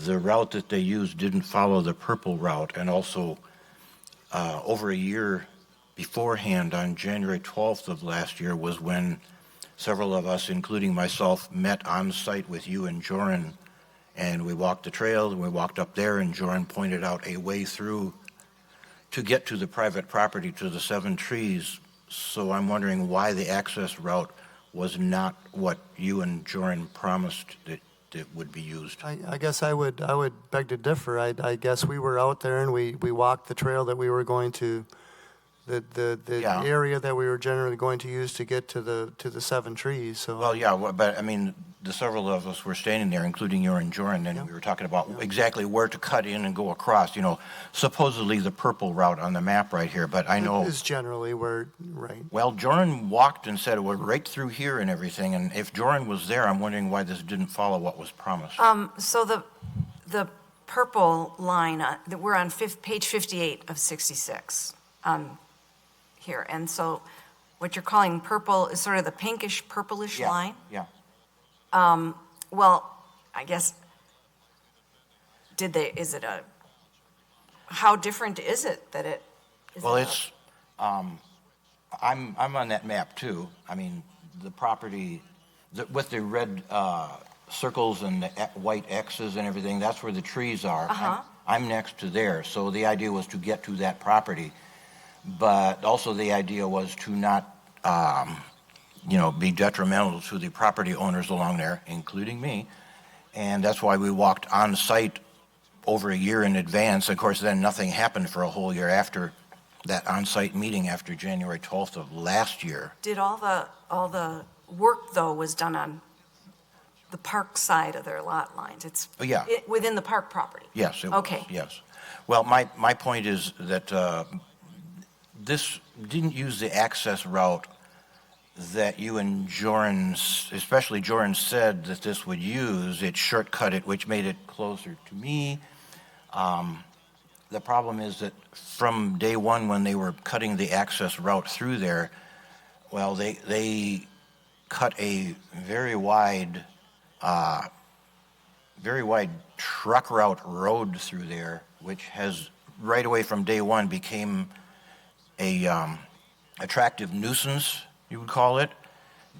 the route that they used didn't follow the purple route. And also, over a year beforehand, on January 12th of last year, was when several of us, including myself, met on site with you and Joran, and we walked the trail, and we walked up there, and Joran pointed out a way through to get to the private property, to the 7 trees. So I'm wondering why the access route was not what you and Joran promised that would be used. I guess I would beg to differ. I guess we were out there and we walked the trail that we were going to, the Yeah. area that we were generally going to use to get to the 7 trees. So Well, yeah, but I mean, the several of us were standing there, including you and Joran, and we were talking about exactly where to cut in and go across, supposedly the purple route on the map right here, but I know, it is generally where, right. well, Joran walked and said it was right through here and everything, and if Joran was there, I'm wondering why this didn't follow what was promised. So the purple line, that we're on page 58 of 66 here. And so what you're calling purple is sort of the pinkish, purplish Yeah, line? Yeah. Well, I guess, how different is it that it? is Well, it a- it's, I'm on that map too. I mean, the property, with the red circles and the white X's and everything, that's where the trees are. I'm next to there, so the idea was to get to that property. But also the idea was to not, be detrimental to the property owners along there, including me. And that's why we walked on site over a year in advance. Of course, then nothing happened for a whole year after that on-site meeting after January 12th of last year. Did all the work, though, was done on the park side of their lot lines? It's Oh, yeah. within the park property? Yes, it was. Okay. Yes. Well, my point is that this didn't use the access route that you and Joran, especially Joran, said that this would use. It shortcut it, which made it closer to me. The problem is that from day one, when they were cutting the access route through there, well, they cut a very wide truck route road through there, which has right away from day one became a attractive nuisance, you would call it,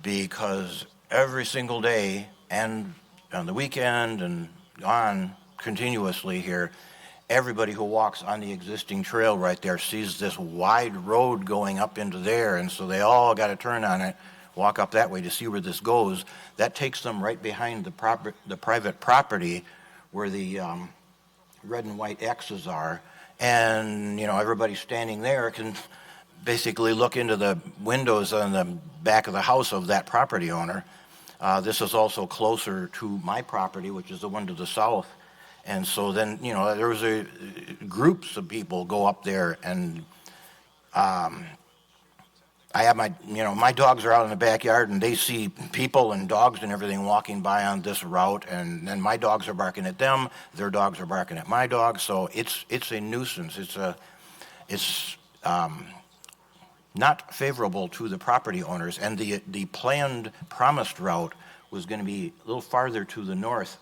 because every single day and on the weekend and on continuously here, everybody who walks on the existing trail right there sees this wide road going up into there, and so they all got to turn on it, walk up that way to see where this goes. That takes them right behind the private property where the red and white X's are, and everybody standing there can basically look into the windows on the back of the house of that property owner. This is also closer to my property, which is the one to the south. And so then, there was groups of people go up there, and I have my dogs are out in the backyard, and they see people and dogs and everything walking by on this route, and then my dogs are barking at them, their dogs are barking at my dogs, so it's a nuisance. It's not favorable to the property owners, and the planned promised route was going to be a little farther to the north,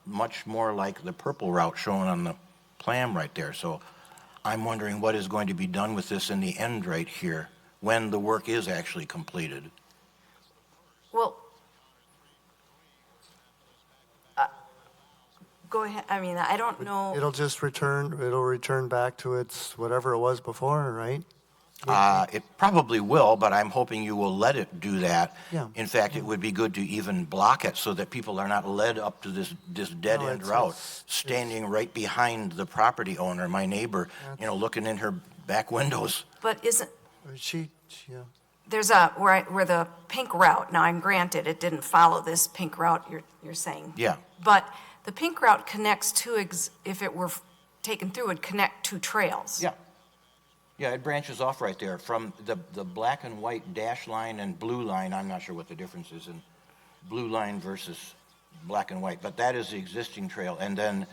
much more like the purple route shown on the plan right there. So I'm wondering what is going to be done with this in the end right here when the work is actually completed. Well, go ahead. I mean, I don't know. It'll return back to its whatever it was before, right? It probably will, but I'm hoping you will let it do that. Yeah. In fact, it would be good to even block it so that people are not led up to this dead-end route, standing right behind the property owner, my neighbor, looking in her back windows. But Yeah. There's where the pink route, now I'm granted, it didn't follow this pink route you're saying. Yeah. But the pink route connects if it were taken through, would connect two trails. Yeah. Yeah, it branches off right there from the black and white dash line and blue line. I'm not sure what the difference is in blue line versus black and white, but that is the existing trail. And then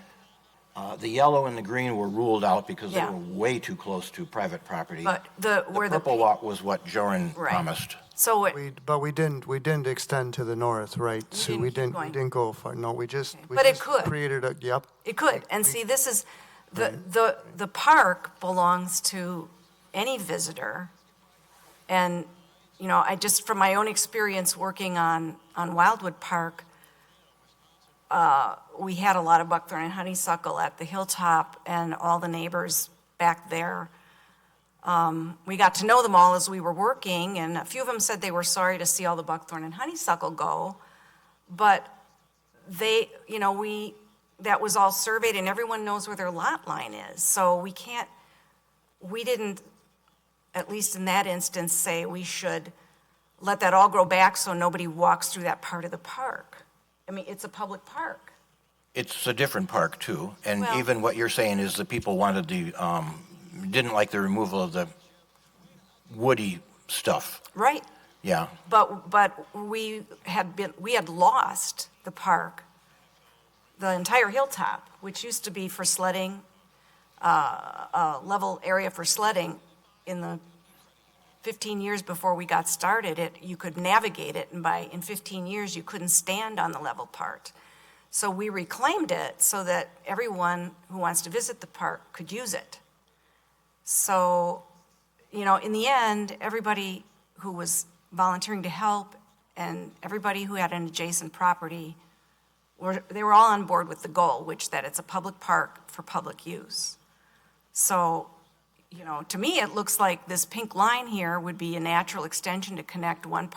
the yellow and the green were ruled out because they Yeah. were way too close to private property. But The where the purple walk was what Joran Right. promised. So But we didn't extend to the north, right? So didn't we keep didn't, going. we didn't go far. No, we just But it could. created a, yep. it could, and see, this is, the park belongs to any visitor. And, you know, I just, from my own experience working on Wildwood Park, we had a lot of buckthorn and honeysuckle at the hilltop and all the neighbors back there. We got to know them all as we were working, and a few of them said they were sorry to see all the buckthorn and honeysuckle go. But they, you know, that was all surveyed and everyone knows where their lot line is. So we didn't, at least in that instance, say we should let that all grow back so nobody walks through that part of the park. I mean, it's a public park. It's a different park too, and Well- even what you're saying is the people wanted didn't like the removal of the woody stuff. Right. Yeah. But we had lost the park, the entire hilltop, which used to be for sledding, a level area for sledding. In the 15 years before we got started, you could navigate it, and in 15 years, you couldn't stand on the level part. So we reclaimed it so that everyone who wants to visit the park could use it. So, you know, in the end, everybody who was volunteering to help and everybody who had an adjacent property, they were all on board with the goal, which that it's a public park for public use. So, you know, to me, it looks like this pink line here would be a natural extension to connect one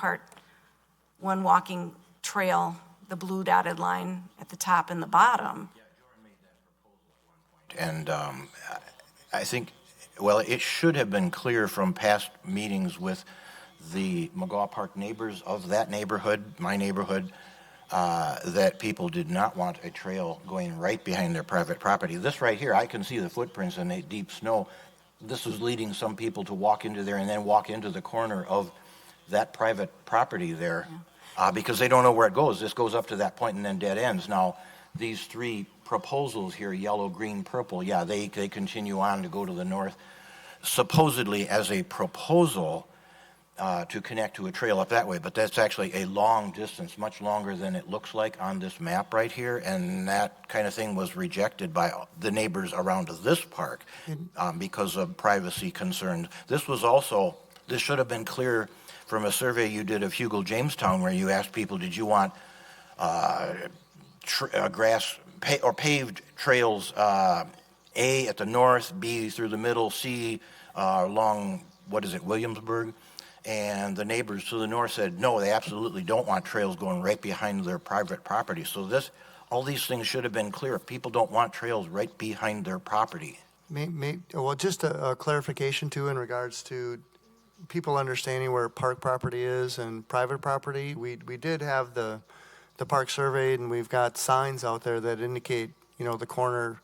walking trail, the blue dotted line at the top and the bottom. And I think, well, it should have been clear from past meetings with the McGaw Park neighbors of that neighborhood, my neighborhood, that people did not want a trail going right behind their private property. This right here, I can see the footprints in the deep snow. This was leading some people to walk into there and then walk into the corner of that private property there, because they don't know where it goes. This goes up to that point and then dead ends. Now, these three proposals here, yellow, green, purple, yeah, they continue on to go to the north, supposedly as a proposal to connect to a trail up that way, but that's actually a long distance, much longer than it looks like on this map right here, and that kind of thing was rejected by the neighbors around this park because of privacy concerns. This should have been clear from a survey you did of Hugel Jamestown, where you asked people, did you want grass or paved trails, A at the north, B through the middle, C along, Williamsburg? And the neighbors to the north said, no, they absolutely don't want trails going right behind their private property. So all these things should have been clear. People don't want trails right behind their property. Well, just a clarification too in regards to people understanding where park property is and private property. We did have the park surveyed, and we've got signs out there that indicate, you know, the corner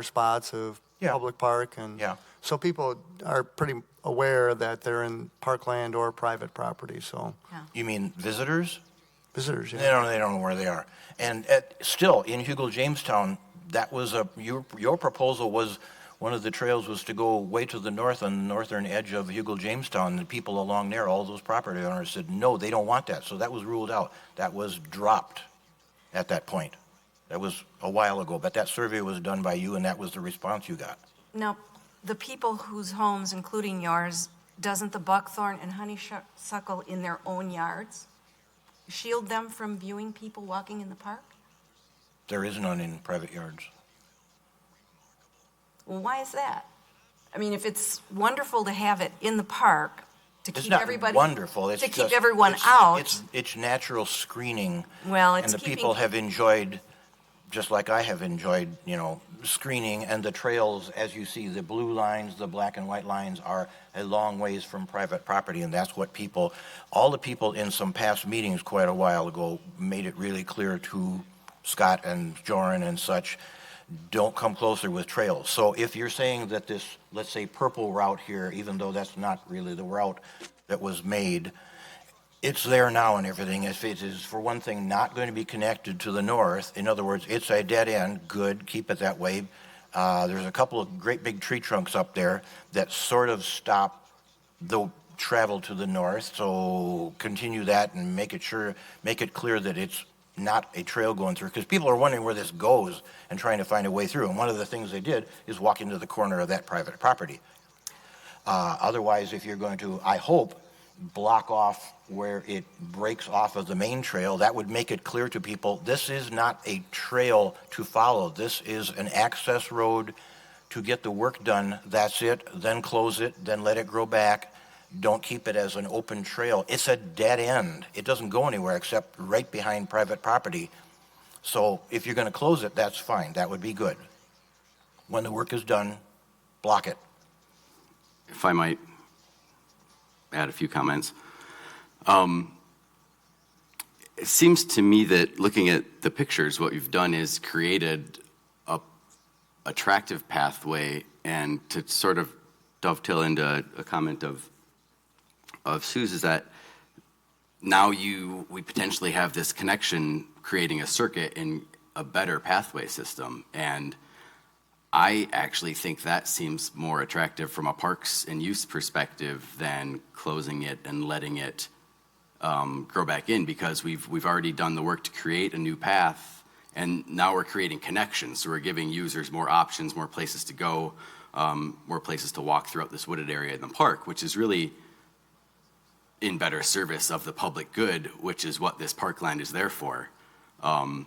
spots of public park, and so people are pretty aware that they're in parkland or private property. So You mean visitors? visitors, yeah. They don't know where they are. And still, in Hugel Jamestown, that was your proposal was one of the trails was to go way to the north on the northern edge of Hugel Jamestown. The people along there, all those property owners said, no, they don't want that. So that was ruled out. That was dropped at that point. That was a while ago, but that survey was done by you, and that was the response you got. Now, the people whose homes, including yours, doesn't the buckthorn and honeysuckle in their own yards shield them from viewing people walking in the park? There is none in private yards. Well, why is that? I mean, if it's wonderful to have it in the park to It's keep not everybody wonderful. It's to keep just- everyone out. It's natural screening. Well, it's And the keeping people have enjoyed, just like I have enjoyed, screening and the trails, as you see, the blue lines, the black and white lines are a long ways from private property, and that's what all the people in some past meetings quite a while ago made it really clear to Scott and Joran and such, don't come closer with trails. So if you're saying that this, let's say, purple route here, even though that's not really the route that was made, it's there now and everything. If it is, for one thing, not going to be connected to the north, in other words, it's a dead end, good, keep it that way. There's a couple of great big tree trunks up there that sort of stop the travel to the north, so continue that and make it clear that it's not a trail going through, because people are wondering where this goes and trying to find a way through. And one of the things they did is walk into the corner of that private property. Otherwise, if you're going to, I hope, block off where it breaks off of the main trail, that would make it clear to people, this is not a trail to follow. This is an access road to get the work done. That's it. Then close it. Then let it grow back. Don't keep it as an open trail. It's a dead end. It doesn't go anywhere except right behind private property. So if you're going to close it, that's fine. That would be good. When the work is done, block it. If I might add a few comments. It seems to me that looking at the pictures, what you've done is created a attractive pathway, and to sort of dovetail into a comment of Sue's, is that now we potentially have this connection creating a circuit in a better pathway system. And I actually think that seems more attractive from a parks and use perspective than closing it and letting it grow back in, because we've already done the work to create a new path, and now we're creating connections. So we're giving users more options, more places to go, more places to walk throughout this wooded area in the park, which is really in better service of the public good, which is what this parkland is there for. And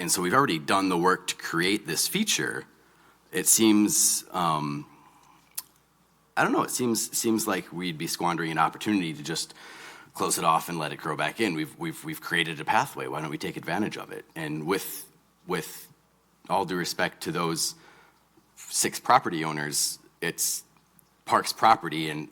so we've already done the work to create this feature. It seems, I don't know, it seems like we'd be squandering an opportunity to just close it off and let it grow back in. We've created a pathway. Why don't we take advantage of it? And with all due respect to those 6 property owners, it's Park's property, and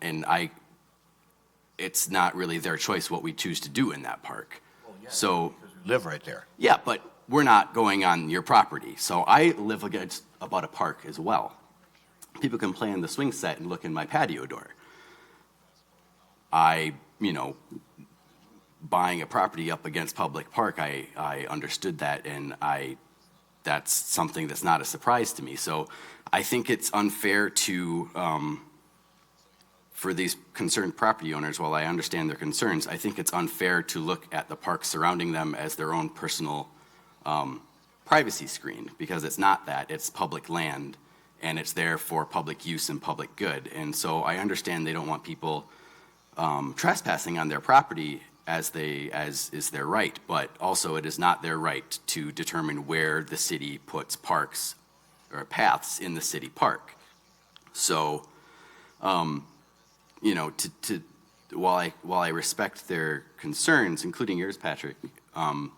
it's not really their choice what we choose to do in that park. Well, yeah, so live right there. Yeah, but we're not going on your property. So I live about a park as well. People can play in the swing set and look in my patio door. Buying a property up against public park, I understood that, and that's something that's not a surprise to me. So I think it's unfair for these concerned property owners, while I understand their concerns, I think it's unfair to look at the park surrounding them as their own personal privacy screen, because it's not that. It's public land, and it's there for public use and public good. And so I understand they don't want people trespassing on their property as is their right, but also it is not their right to determine where the city puts parks or paths in the city park. So, while I respect their concerns, including yours, Patrick, I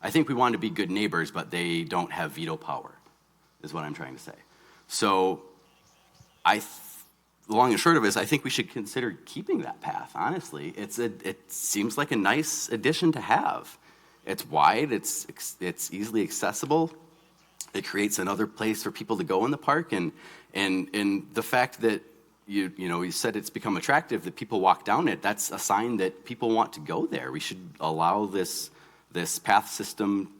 think we want to be good neighbors, but they don't have veto power, is what I'm trying to say. So the long and short of it is, I think we should consider keeping that path, honestly. It seems like a nice addition to have. It's wide, it's easily accessible. It creates another place for people to go in the park, and the fact that you said it's become attractive, that people walk down it, that's a sign that people want to go there. We should allow this path system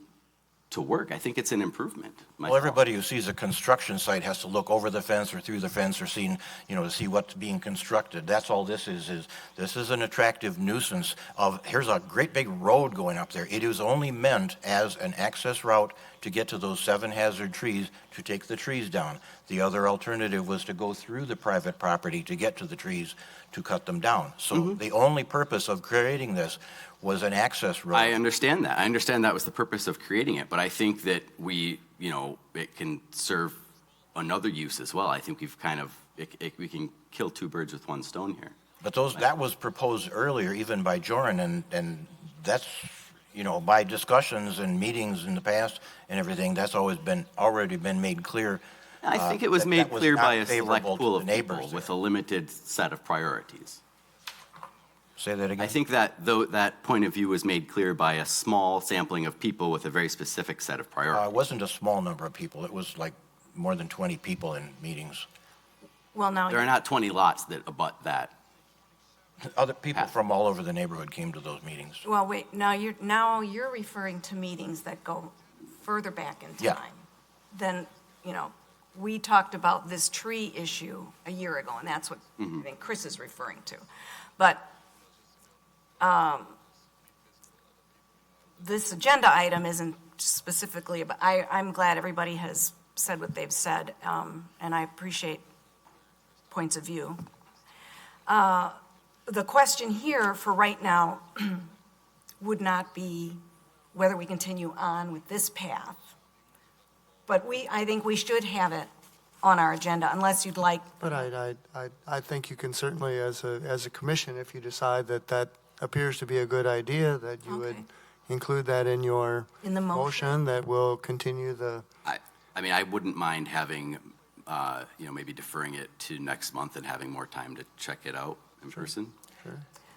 to work. I think it's an improvement. Well, everybody who sees a construction site has to look over the fence or through the fence or to see what's being constructed. That's all this is this is an attractive nuisance of, here's a great big road going up there. It is only meant as an access route to get to those 7 hazard trees, to take the trees down. The other alternative was to go through the private property to get to the trees, to cut them down. So the only purpose of creating this was an access road. I understand that. I understand that was the purpose of creating it, but I think that it can serve another use as well. I think we can kill 2 birds with 1 stone here. But that was proposed earlier, even by Joran, and that's, by discussions and meetings in the past and everything, that's already been made clear. I think it was that made was clear not by a select favorable to pool the of neighbors people with a there. limited set of priorities. Say that again? I think that that point of view was made clear by a small sampling of people with a very specific set of It priorities. wasn't a small number of people. It was like more than 20 people in meetings. Well, now, There are not 20 lots that abut that. Other people from all over the neighborhood came to those meetings. well, wait, now you're referring to meetings that go further back in Yeah. time. Then, we talked about this tree issue a year ago, and that's what I think Chris is referring to. But this agenda item isn't specifically about, I'm glad everybody has said what they've said, and I appreciate points of view. The question here for right now would not be whether we continue on with this path, but I think we should have it on our agenda unless you'd like. But I think you can certainly, as a commission, if you decide that that appears to be a good idea, that you would Okay. include that in your In the motion. that will continue the, I mean, I wouldn't mind having, maybe deferring it to next month and having more time to check it out in person.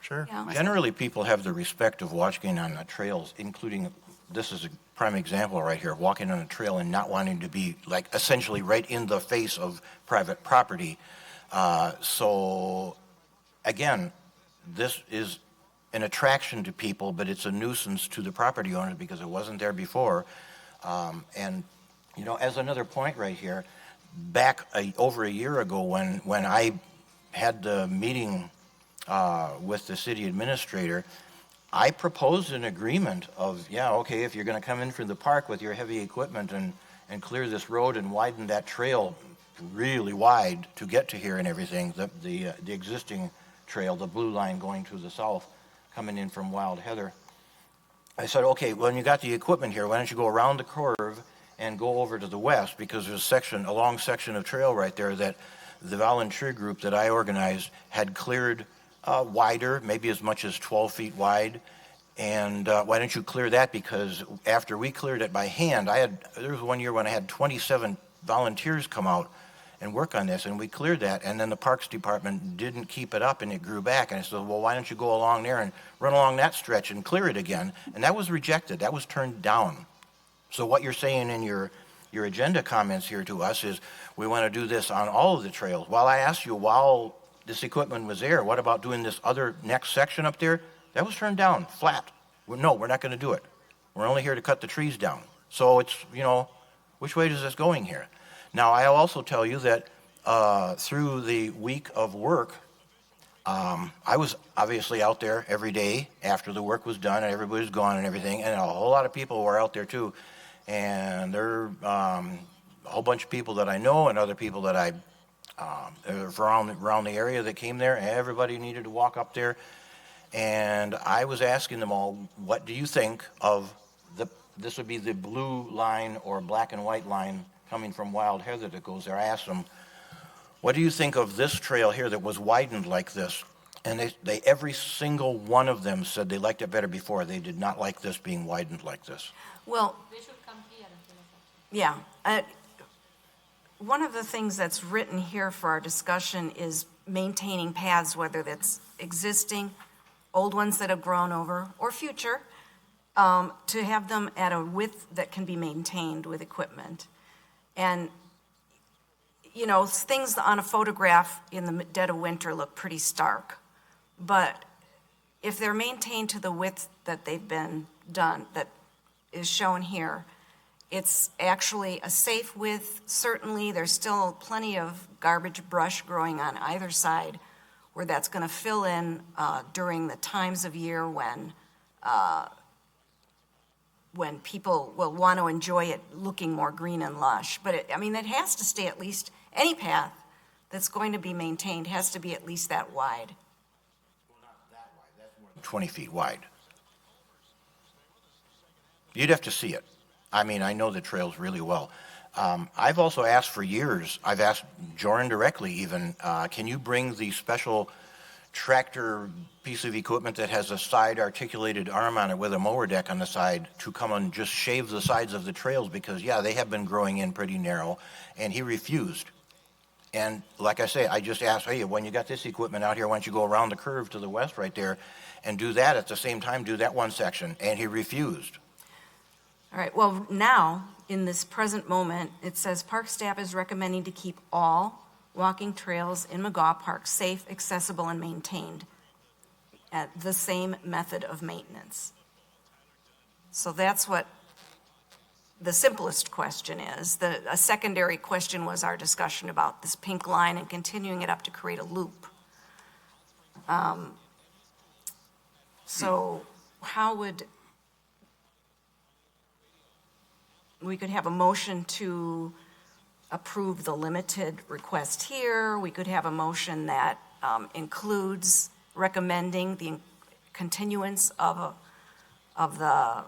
sure. Yeah. Generally, people have the respect of walking on the trails, including, this is a prime example right here, walking on a trail and not wanting to be like essentially right in the face of private property. So again, this is an attraction to people, but it's a nuisance to the property owners because it wasn't there before. And, as another point right here, back over a year ago when I had the meeting with the city administrator, I proposed an agreement of, if you're going to come in from the park with your heavy equipment and clear this road and widen that trail really wide to get to here and everything, the existing trail, the blue line going to the south, coming in from Wild Heather. I said, okay, when you got the equipment here, why don't you go around the curve and go over to the west, because there's a long section of trail right there that the volunteer group that I organized had cleared wider, maybe as much as 12 feet wide. And why don't you clear that? Because after we cleared it by hand, there was one year when I had 27 volunteers come out and work on this, and we cleared that, and then the Parks Department didn't keep it up, and it grew back. And I said, well, why don't you go along there and run along that stretch and clear it again? And that was rejected. That was turned down. So what you're saying in your agenda comments here to us is we want to do this on all of the trails. While I asked you, while this equipment was there, what about doing this other next section up there? That was turned down, flat. No, we're not going to do it. We're only here to cut the trees down. So it's, which way is this going here? Now, I'll also tell you that through the week of work, I was obviously out there every day after the work was done and everybody was gone and everything, and a whole lot of people were out there too. And there are a whole bunch of people that I know and other people that I around the area that came there. Everybody needed to walk up there. And I was asking them all, what do you think of this would be the blue line or black and white line coming from Wild Heather that goes there. I asked them, what do you think of this trail here that was widened like this? And they every single one of them said they liked it better before. They did not like this being widened like this. Well, They should come here. yeah. One of the things that's written here for our discussion is maintaining paths, whether that's existing, old ones that have grown over, or future, to have them at a width that can be maintained with equipment. And, things on a photograph in the dead of winter look pretty stark. But if they're maintained to the width that they've been done, that is shown here, it's actually a safe width. Certainly, there's still plenty of garbage brush growing on either side where that's going to fill in during the times of year when people will want to enjoy it looking more green and lush. But it has to stay at least, any path that's going to be maintained has to be at least that wide. 20 feet wide. You'd have to see it. I know the trails really well. I've also asked for years, I've asked Joran directly even, can you bring the special tractor piece of equipment that has a side articulated arm on it with a mower deck on the side to come and just shave the sides of the trails because, yeah, they have been growing in pretty narrow, and he refused. And like I say, I just asked, hey, when you got this equipment out here, why don't you go around the curve to the west right there and do that at the same time, do that one section, and he refused. All right, well, now, in this present moment, it says park staff is recommending to keep all walking trails in McGaw Park safe, accessible, and maintained at the same method of maintenance. So that's what the simplest question is. A secondary question was our discussion about this pink line and continuing it up to create a loop. So how would, we could have a motion to approve the limited request here. We could have a motion that includes recommending the continuance of the,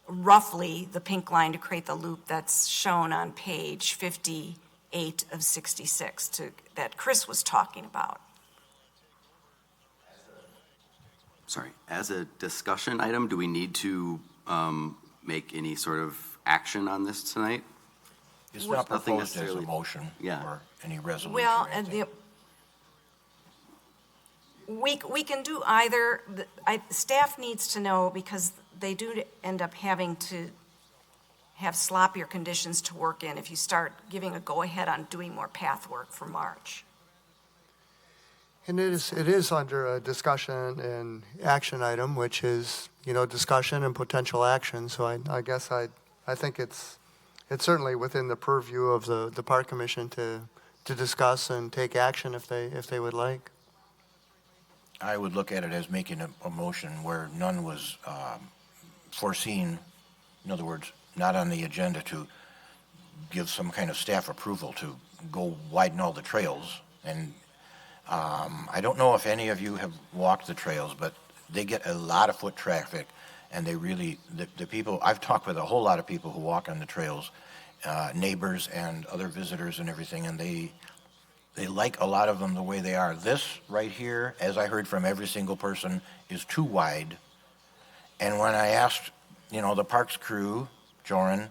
roughly the pink line to create the loop that's shown on page 58 of 66 that Chris was talking about. Sorry, as a discussion item, do we need to make any sort of action on this tonight? It's not Nothing proposed as a necessarily. motion Yeah. or any resolution. Well, or and anything. we can do either. Staff needs to know because they do end up having to have sloppier conditions to work in if you start giving a go-ahead on doing more path work for March. And it is under a discussion and action item, which is, discussion and potential action. So I guess I think it's certainly within the purview of the Park Commission to discuss and take action if they would like. I would look at it as making a motion where none was foreseen, in other words, not on the agenda to give some kind of staff approval to go widen all the trails. And I don't know if any of you have walked the trails, but they get a lot of foot traffic, and they really, the people, I've talked with a whole lot of people who walk on the trails, neighbors and other visitors and everything, and they like a lot of them the way they are. This right here, as I heard from every single person, is too wide. And when I asked, the parks crew, Joran,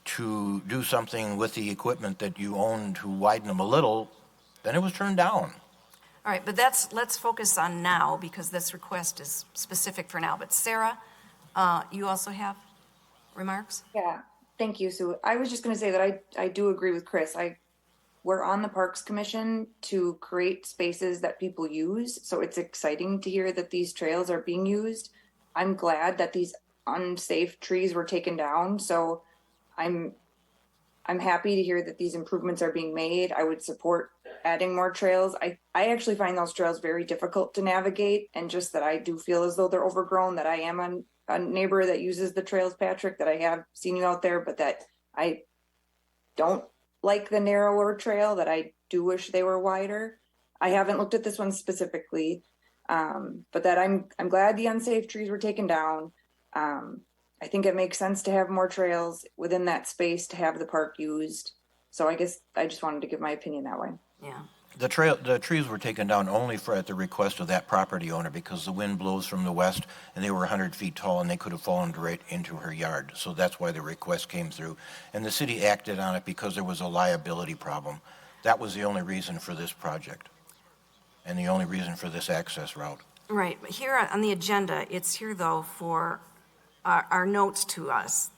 to do something with the equipment that you own to widen them a little, then it was turned down. All right, but let's focus on now because this request is specific for now. But Sarah, you also have remarks? Yeah, thank you, Sue. I was just going to say that I do agree with Chris. We're on the Parks Commission to create spaces that people use. So it's exciting to hear that these trails are being used. I'm glad that these unsafe trees were taken down. So I'm happy to hear that these improvements are being made. I would support adding more trails. I actually find those trails very difficult to navigate, and just that I do feel as though they're overgrown, that I am a neighbor that uses the trails, Patrick, that I have seen you out there, but that I don't like the narrower trail, that I do wish they were wider. I haven't looked at this one specifically, but that I'm glad the unsafe trees were taken down. I think it makes sense to have more trails within that space to have the park used. So I guess I just wanted to give my opinion that way. Yeah. The trees were taken down only at the request of that property owner because the wind blows from the west and they were 100 feet tall and they could have fallen right into her yard. So that's why the request came through. And the city acted on it because there was a liability problem. That was the only reason for this project and the only reason for this access route. Right, but here on the agenda, it's here though for our notes to us.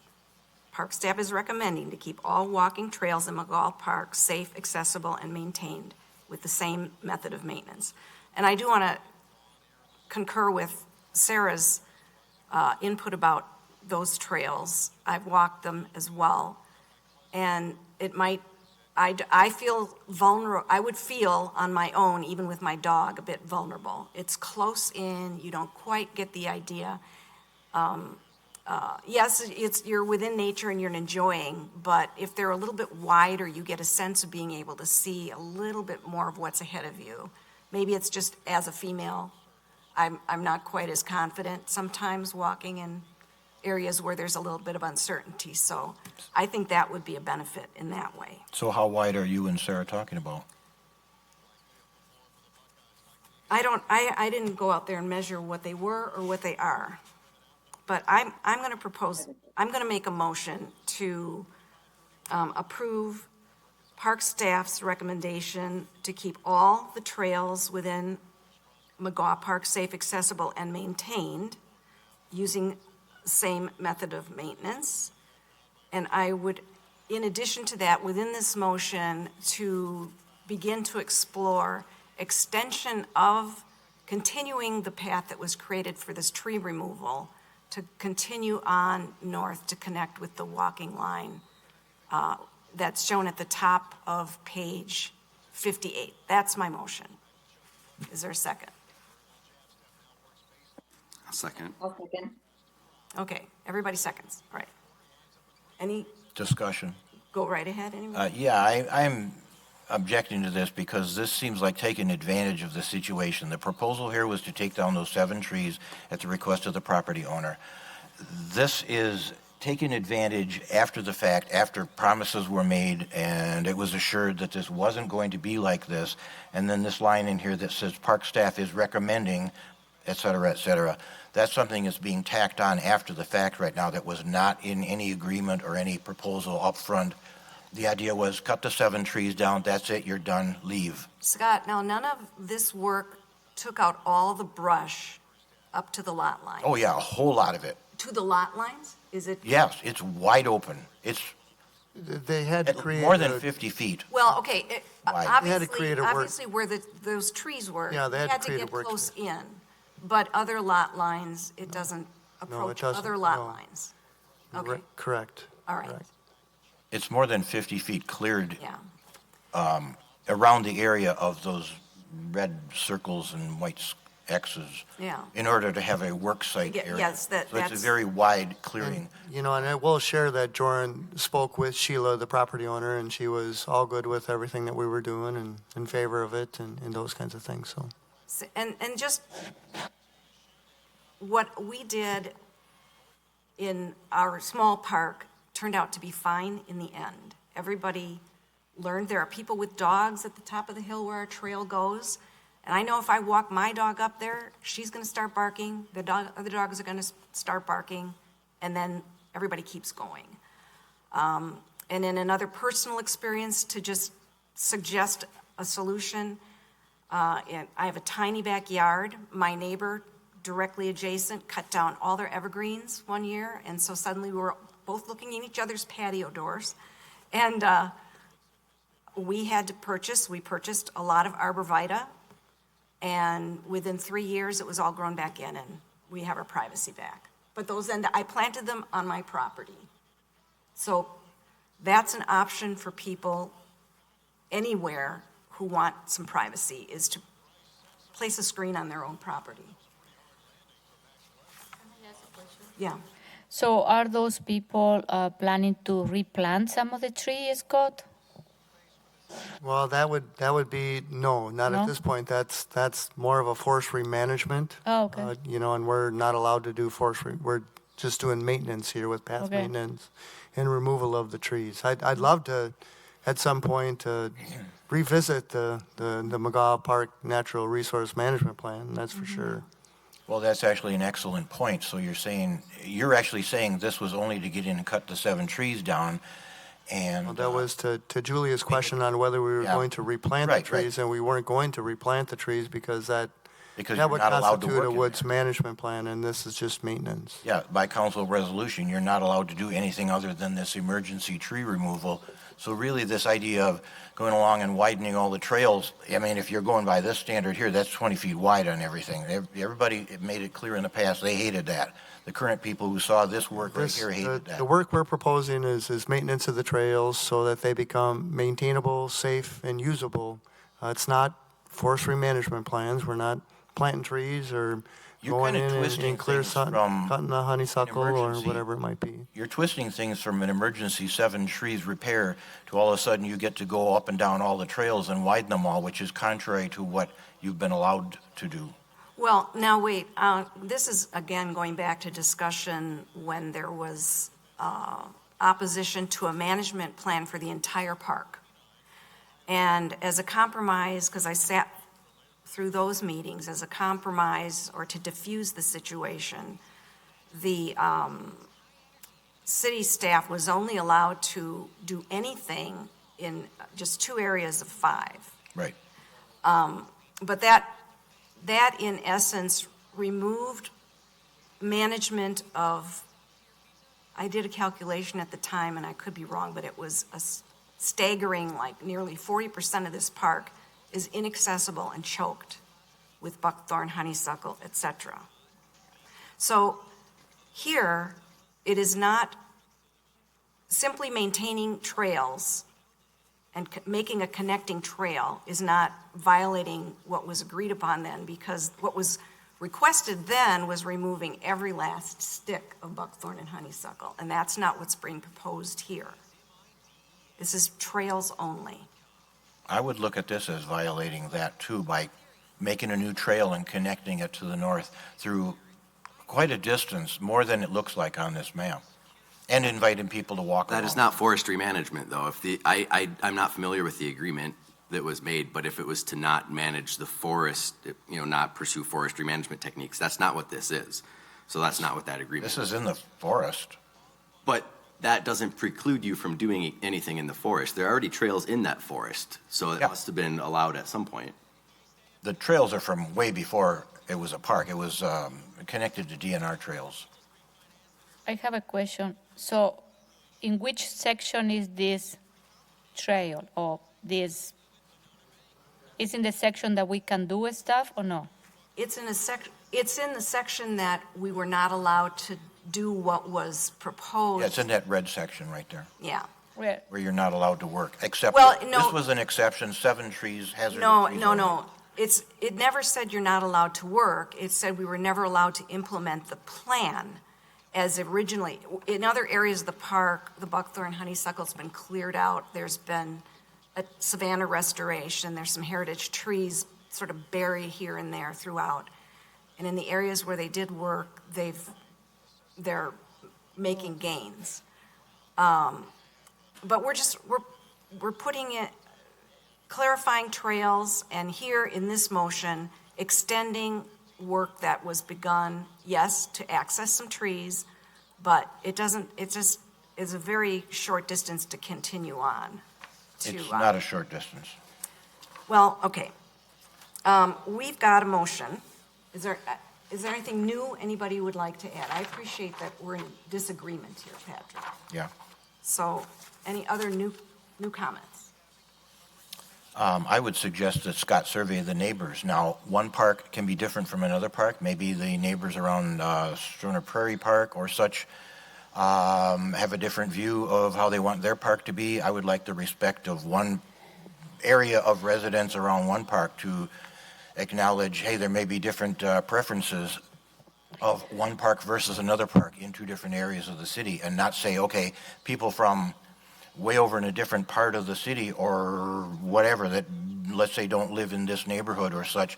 Park staff is recommending to keep all walking trails in McGaw Park safe, accessible, and maintained with the same method of maintenance. And I do want to concur with Sarah's input about those trails. I've walked them as well. And it might, I feel vulnerable, I would feel on my own, even with my dog, a bit vulnerable. It's close in, you don't quite get the idea. Yes, you're within nature and you're enjoying, but if they're a little bit wider, you get a sense of being able to see a little bit more of what's ahead of you. Maybe it's just as a female, I'm not quite as confident sometimes walking in areas where there's a little bit of uncertainty. So I think that would be a benefit in that way. So how wide are you and Sarah talking about? I didn't go out there and measure what they were or what they are. But I'm going to make a motion to approve park staff's recommendation to keep all the trails within McGaw Park safe, accessible, and maintained using the same method of maintenance. And I would, in addition to that, within this motion, to begin to explore extension of continuing the path that was created for this tree removal to continue on north to connect with the walking line that's shown at the top of page 58. That's my motion. Is there a second? I'll second. I'll second. Okay, everybody seconds, all right. Any, Discussion. go right ahead, anyone? Yeah, I'm objecting to this because this seems like taking advantage of the situation. The proposal here was to take down those 7 trees at the request of the property owner. This is taking advantage after the fact, after promises were made and it was assured that this wasn't going to be like this, and then this line in here that says park staff is recommending, et cetera, et cetera. That's something that's being tacked on after the fact right now that was not in any agreement or any proposal up front. The idea was cut the 7 trees down, that's it, you're done, leave. Scott, now none of this work took out all the brush up to the lot line. Oh yeah, a whole lot of it. To the lot lines? Is it? Yes, it's wide open. It's They had to create more than a- 50 feet. Well, okay, Why? They had to create a work- obviously where those trees were. Yeah, they had to to create a get work- close in, but other lot lines, it doesn't approach doesn't, other lot no. lines. Okay, Correct. all right, correct. It's more than 50 feet cleared yeah. around the area of those red circles and white X's. Yeah. In order to have a work site area. Yes, So it's that's. a very wide clearing. You know, and I will share that Joran spoke with Sheila, the property owner, and she was all good with everything that we were doing and in favor of it and those kinds of things, so. And just what we did in our small park turned out to be fine in the end. Everybody learned there are people with dogs at the top of the hill where our trail goes. And I know if I walk my dog up there, she's going to start barking, other dogs are going to start barking, and then everybody keeps going. And in another personal experience, to just suggest a solution, and I have a tiny backyard. My neighbor directly adjacent cut down all their evergreens one year, and so suddenly we were both looking in each other's patio doors. And we purchased a lot of arborvitae, and within 3 years, it was all grown back in, and we have our privacy back. But I planted them on my property. So that's an option for people anywhere who want some privacy, is to place a screen on their own property. Yeah. So are those people planning to replant some of the trees, Scott? Well, that would be, no, not No? at this point. That's more of a forestry management. Oh, okay. You know, and we're not allowed to do forestry. We're just doing maintenance here with path Okay. maintenance and removal of the trees. I'd love to, at some point, revisit the McGaw Park Natural Resource Management Plan, that's for sure. Well, that's actually an excellent point. So you're actually saying this was only to get in and cut the 7 trees down, and Well, that was to Julia's question on whether we were Yeah. going to replant Right, the trees, and we weren't going to replant the trees because that because that you're would not allowed to constitute work a in woods there. management plan, and this is just maintenance. Yeah, by council resolution, you're not allowed to do anything other than this emergency tree removal. So really, this idea of going along and widening all the trails, I mean, if you're going by this standard here, that's 20 feet wide on everything. Everybody made it clear in the past, they hated that. The current people who saw this work right here hated that. The work we're proposing is maintenance of the trails so that they become maintainable, safe, and usable. It's not forestry management plans. We're not planting trees or You're going kinda in twisting and clear things from cutting the honeysuckle or emergency. whatever it might be. You're twisting things from an emergency 7 trees repair to all of a sudden you get to go up and down all the trails and widen them all, which is contrary to what you've been allowed to do. Well, now wait, this is, again, going back to discussion when there was opposition to a management plan for the entire park. And as a compromise, because I sat through those meetings as a compromise or to diffuse the situation, the city staff was only allowed to do anything in just 2 areas of 5. Right. But that in essence removed management of, I did a calculation at the time, and I could be wrong, but it was a staggering, like nearly 40% of this park is inaccessible and choked with buckthorn, honeysuckle, etc. So here, it is not simply maintaining trails and making a connecting trail is not violating what was agreed upon then, because what was requested then was removing every last stick of buckthorn and honeysuckle, and that's not what's being proposed here. This is trails only. I would look at this as violating that too by making a new trail and connecting it to the north through quite a distance, more than it looks like on this map, and inviting people to walk along. That is not forestry management, though. If I'm not familiar with the agreement that was made, but if it was to not manage the forest, not pursue forestry management techniques, that's not what this is. So that's not what that agreement is. This is in the forest. But that doesn't preclude you from doing anything in the forest. There are already trails in that forest, so it Yeah. must have been allowed at some point. The trails are from way before it was a park. It was connected to DNR trails. I have a question. So, in which section is this trail or this? Is in the section that we can do stuff or no? It's in the section that we were not allowed to do what was proposed. Yeah, it's in that red section right there, Yeah. Where? where you're not allowed to work, except Well, that no. this was an exception, 7 trees, hazardous No, trees. no, only. no. It never said you're not allowed to work. It said we were never allowed to implement the plan as originally. In other areas of the park, the buckthorn honeysuckle's been cleared out. There's been a savanna restoration. There's some heritage trees sort of buried here and there throughout. And in the areas where they did work, they're making gains. But we're putting it, clarifying trails, and here in this motion, extending work that was begun, yes, to access some trees, but it just is a very short distance to continue on. It's not a short distance. Well, okay. We've got a motion. Is there anything new anybody would like to add? I appreciate that we're in disagreement here, Patrick. Yeah. So, any other new comments? I would suggest that Scott survey the neighbors. Now, one park can be different from another park. Maybe the neighbors around Stoner Prairie Park or such have a different view of how they want their park to be. I would like the respect of one area of residents around one park to acknowledge, hey, there may be different preferences of one park versus another park in 2 different areas of the city, and not say, okay, people from way over in a different part of the city or whatever that, let's say, don't live in this neighborhood or such,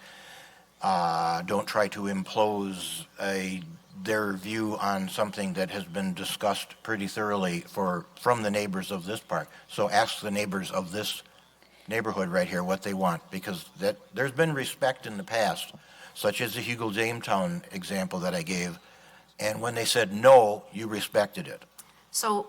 don't try to impose their view on something that has been discussed pretty thoroughly from the neighbors of this park. So ask the neighbors of this neighborhood right here what they want, because there's been respect in the past, such as the Hugo Jamestown example that I gave, and when they said no, you respected it. So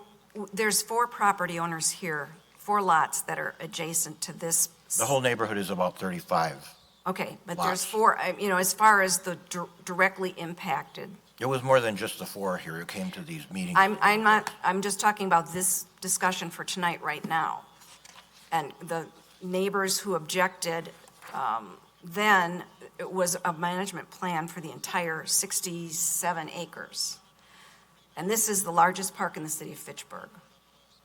there's 4 property owners here, 4 lots that are adjacent to this. The whole neighborhood is about 35. Okay, but lots. there's 4, as far as the directly impacted. It was more than just the 4 here who came to these meetings. I'm just talking about this discussion for tonight right now. And the neighbors who objected, then it was a management plan for the entire 67 acres. And this is the largest park in the city of Fitchburg,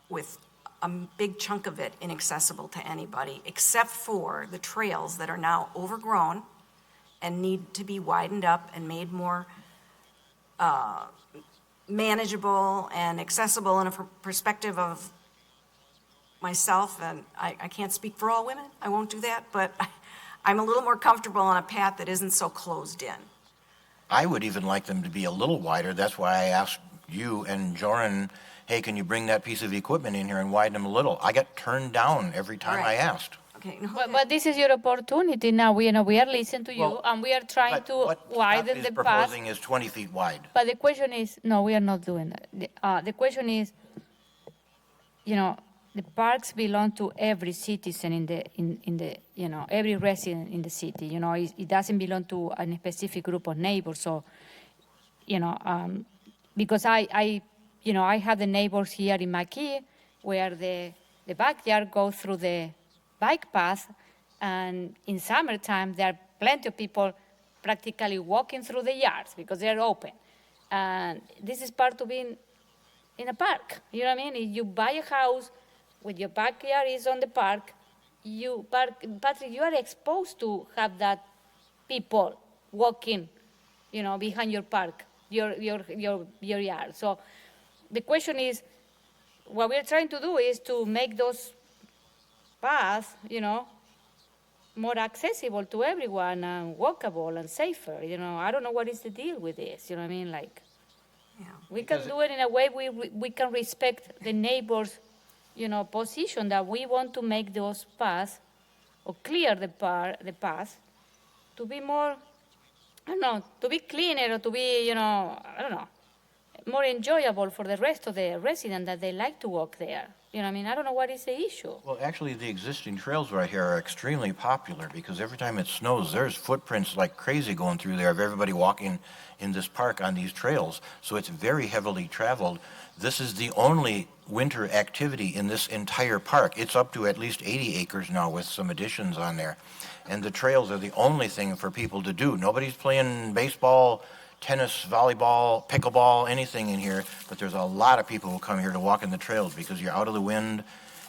with a big chunk of it inaccessible to anybody, except for the trails that are now overgrown and need to be widened up and made more manageable and accessible in a perspective of myself, and I can't speak for all women, I won't do that, but I'm a little more comfortable on a path that isn't so closed in. I would even like them to be a little wider. That's why I asked you and Joran, hey, can you bring that piece of equipment in here and widen them a little? I got turned down every time All right. I asked. Okay, no, But this is your opportunity now. We are listening to you, Well, and we are trying But to what Scott widen is the path. proposing is 20 feet wide. But the question is, no, we are not doing that. The question is, the parks belong to every citizen in the every resident in the city. It doesn't belong to a specific group of neighbors. So, because I have the neighbors here in McKee where the backyard goes through the bike path, and in summertime there are plenty of people practically walking through the yards because they're open. And this is part of being in a park. You know what I mean? If you buy a house with your backyard is on the park, Patrick, you are exposed to have that people walking, behind your park, your yard. So the question is, what we're trying to do is to make those paths, more accessible to everyone and walkable and safer. I don't know what is the deal with this. You know what I mean? Like, yeah. we can do it in a way we can respect the neighbors, position that we want to make those paths or clear the path to be more, I don't know, to be cleaner or to be, I don't know, more enjoyable for the rest of the residents that they like to walk there. You know what I mean? I don't know what is the issue. Well, actually, the existing trails right here are extremely popular because every time it snows, there's footprints like crazy going through there of everybody walking in this park on these trails. So it's very heavily traveled. This is the only winter activity in this entire park. It's up to at least 80 acres now with some additions on there. And the trails are the only thing for people to do. Nobody's playing baseball, tennis, volleyball, pickleball, anything in here, but there's a lot of people who come here to walk in the trails because you're out of the wind,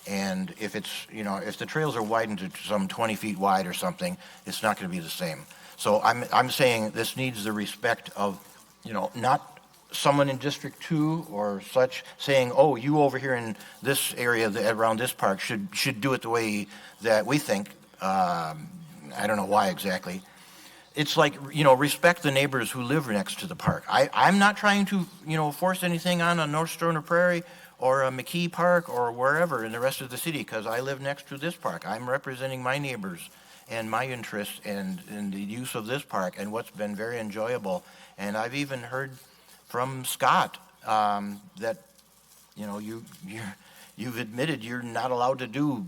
and if it's, if the trails are widened to some 20 feet wide or something, it's not going to be the same. So I'm saying this needs the respect of, not someone in District 2 or such saying, oh, you over here in this area around this park should do it the way that we think. I don't know why exactly. It's like, respect the neighbors who live next to the park. I'm not trying to, force anything on a North Stoner Prairie or a McKee Park or wherever in the rest of the city because I live next to this park. I'm representing my neighbors and my interests and the use of this park and what's been very enjoyable. And I've even heard from Scott that, you've admitted you're not allowed to do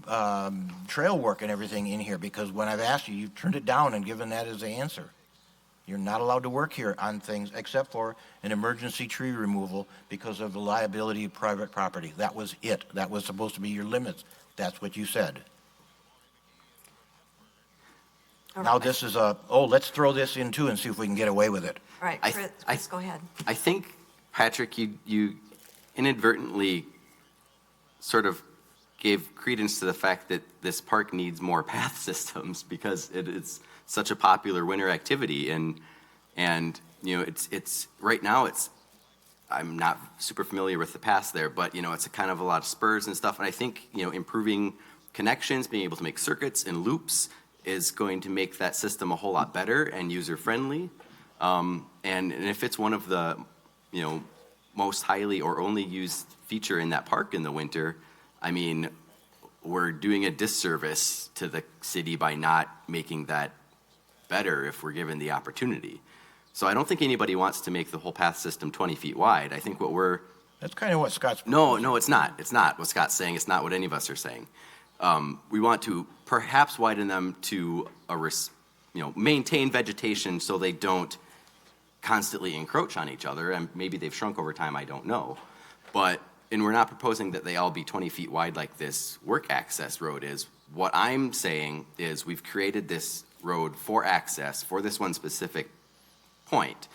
trail work and everything in here because when I've asked you, you've turned it down and given that as the answer. You're not allowed to work here on things except for an emergency tree removal because of the liability of private property. That was it. That was supposed to be your limits. That's what you said. Now this is let's throw this in too and see if we can get away with it. All right, Chris, go ahead. I think, Patrick, you inadvertently sort of gave credence to the fact that this park needs more path systems because it's such a popular winter activity and it's right now I'm not super familiar with the past there, but it's a kind of a lot of spurs and stuff, and I think improving connections, being able to make circuits and loops is going to make that system a whole lot better and user friendly, and if it's one of the most highly or only used feature in that park in the winter, I mean, we're doing a disservice to the city by not making that better if we're given the opportunity. So I don't think anybody wants to make the whole path system 20 feet wide. I think That's kind of what Scott's... No, it's not. It's not what Scott's saying. It's not what any of us are saying. We want to perhaps widen them to maintain vegetation so they don't constantly encroach on each other, and maybe they've shrunk over time, I don't know. And we're not proposing that they all be 20 feet wide like this work access road is. What I'm saying is we've created this road for access for this one specific point,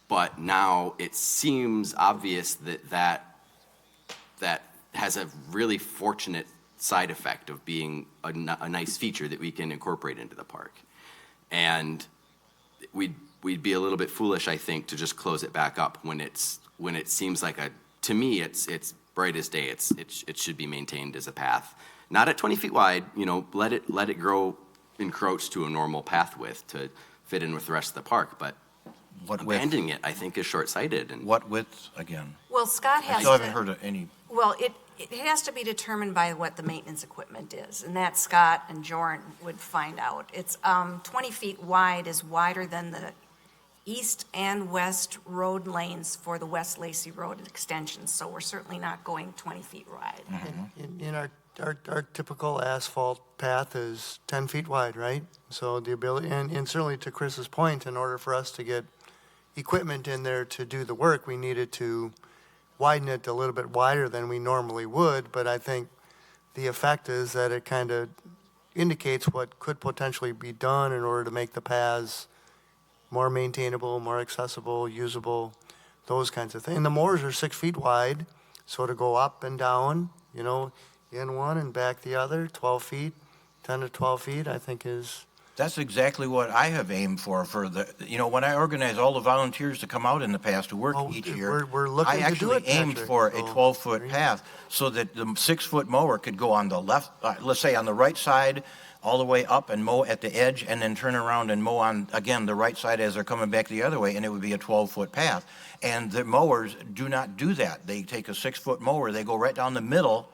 but now it seems obvious that has a really fortunate side effect of being a nice feature that we can incorporate into the park. And we'd be a little bit foolish, I think, to just close it back up when it seems like to me, it's bright as day. It should be maintained as a path, not at 20 feet wide. Let it grow, encroach to a normal path width to fit in with the rest of the park. But What abandoning it, I think, is short-sighted. And What width again? Well, Scott I has still haven't to, heard of any. Well, it has to be determined by what the maintenance equipment is, and that Scott and Jordan would find out. It's 20 feet wide is wider than the east and west road lanes for the West Lacey Road extension, so we're certainly not going 20 feet wide. In our typical asphalt path is 10 feet wide, right? So the ability, and certainly to Chris's point, in order for us to get equipment in there to do the work, we needed to widen it a little bit wider than we normally would, but I think the effect is that it kind of indicates what could potentially be done in order to make the paths more maintainable, more accessible, usable, those kinds of things. And the mowers are 6 feet wide, so to go up and down, you know, in one and back the other, 12 feet, 10 to 12 feet, I think is, That's exactly what I have aimed for the, when I organize all the volunteers to come out in the past to work Oh, each year. we're looking I to do actually it, aimed Patrick, for a so 12-foot there you path so that the 6-foot mower could go on the left, let's say on the right side, all the way up and mow at the edge and then turn around and mow on, again, the right side as they're coming back the other way, and it would be a 12-foot path. And the mowers do not do that. They take a 6-foot mower, they go right down the middle,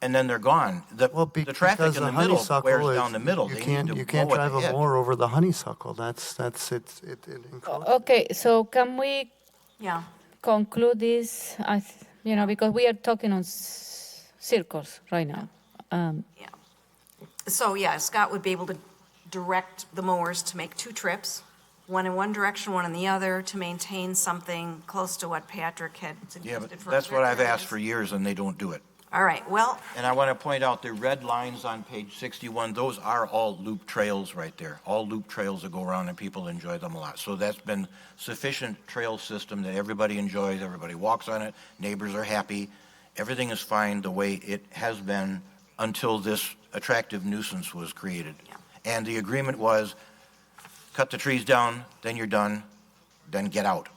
and then they're gone. The traffic because in the the middle honeysuckle wears is, down the middle. you They can't, need to you can't mow at drive the a edge. mower over the honeysuckle. It encroaches. Okay, so can we Yeah. conclude this, because we are talking on circles right now. Yeah. So, yeah, Scott would be able to direct the mowers to make 2 trips, one in one direction, one in the other, to maintain something close to what Patrick had Yeah, but suggested for that's other what I've areas. asked for years, and they don't do it. All right, well, And I want to point out the red lines on page 61, those are all loop trails right there. All loop trails that go around, and people enjoy them a lot. So that's been sufficient trail system that everybody enjoys, everybody walks on it, neighbors are happy. Everything is fine the way it has been until this attractive nuisance was created. Yeah. And the agreement was, cut the trees down, then you're done, then get out.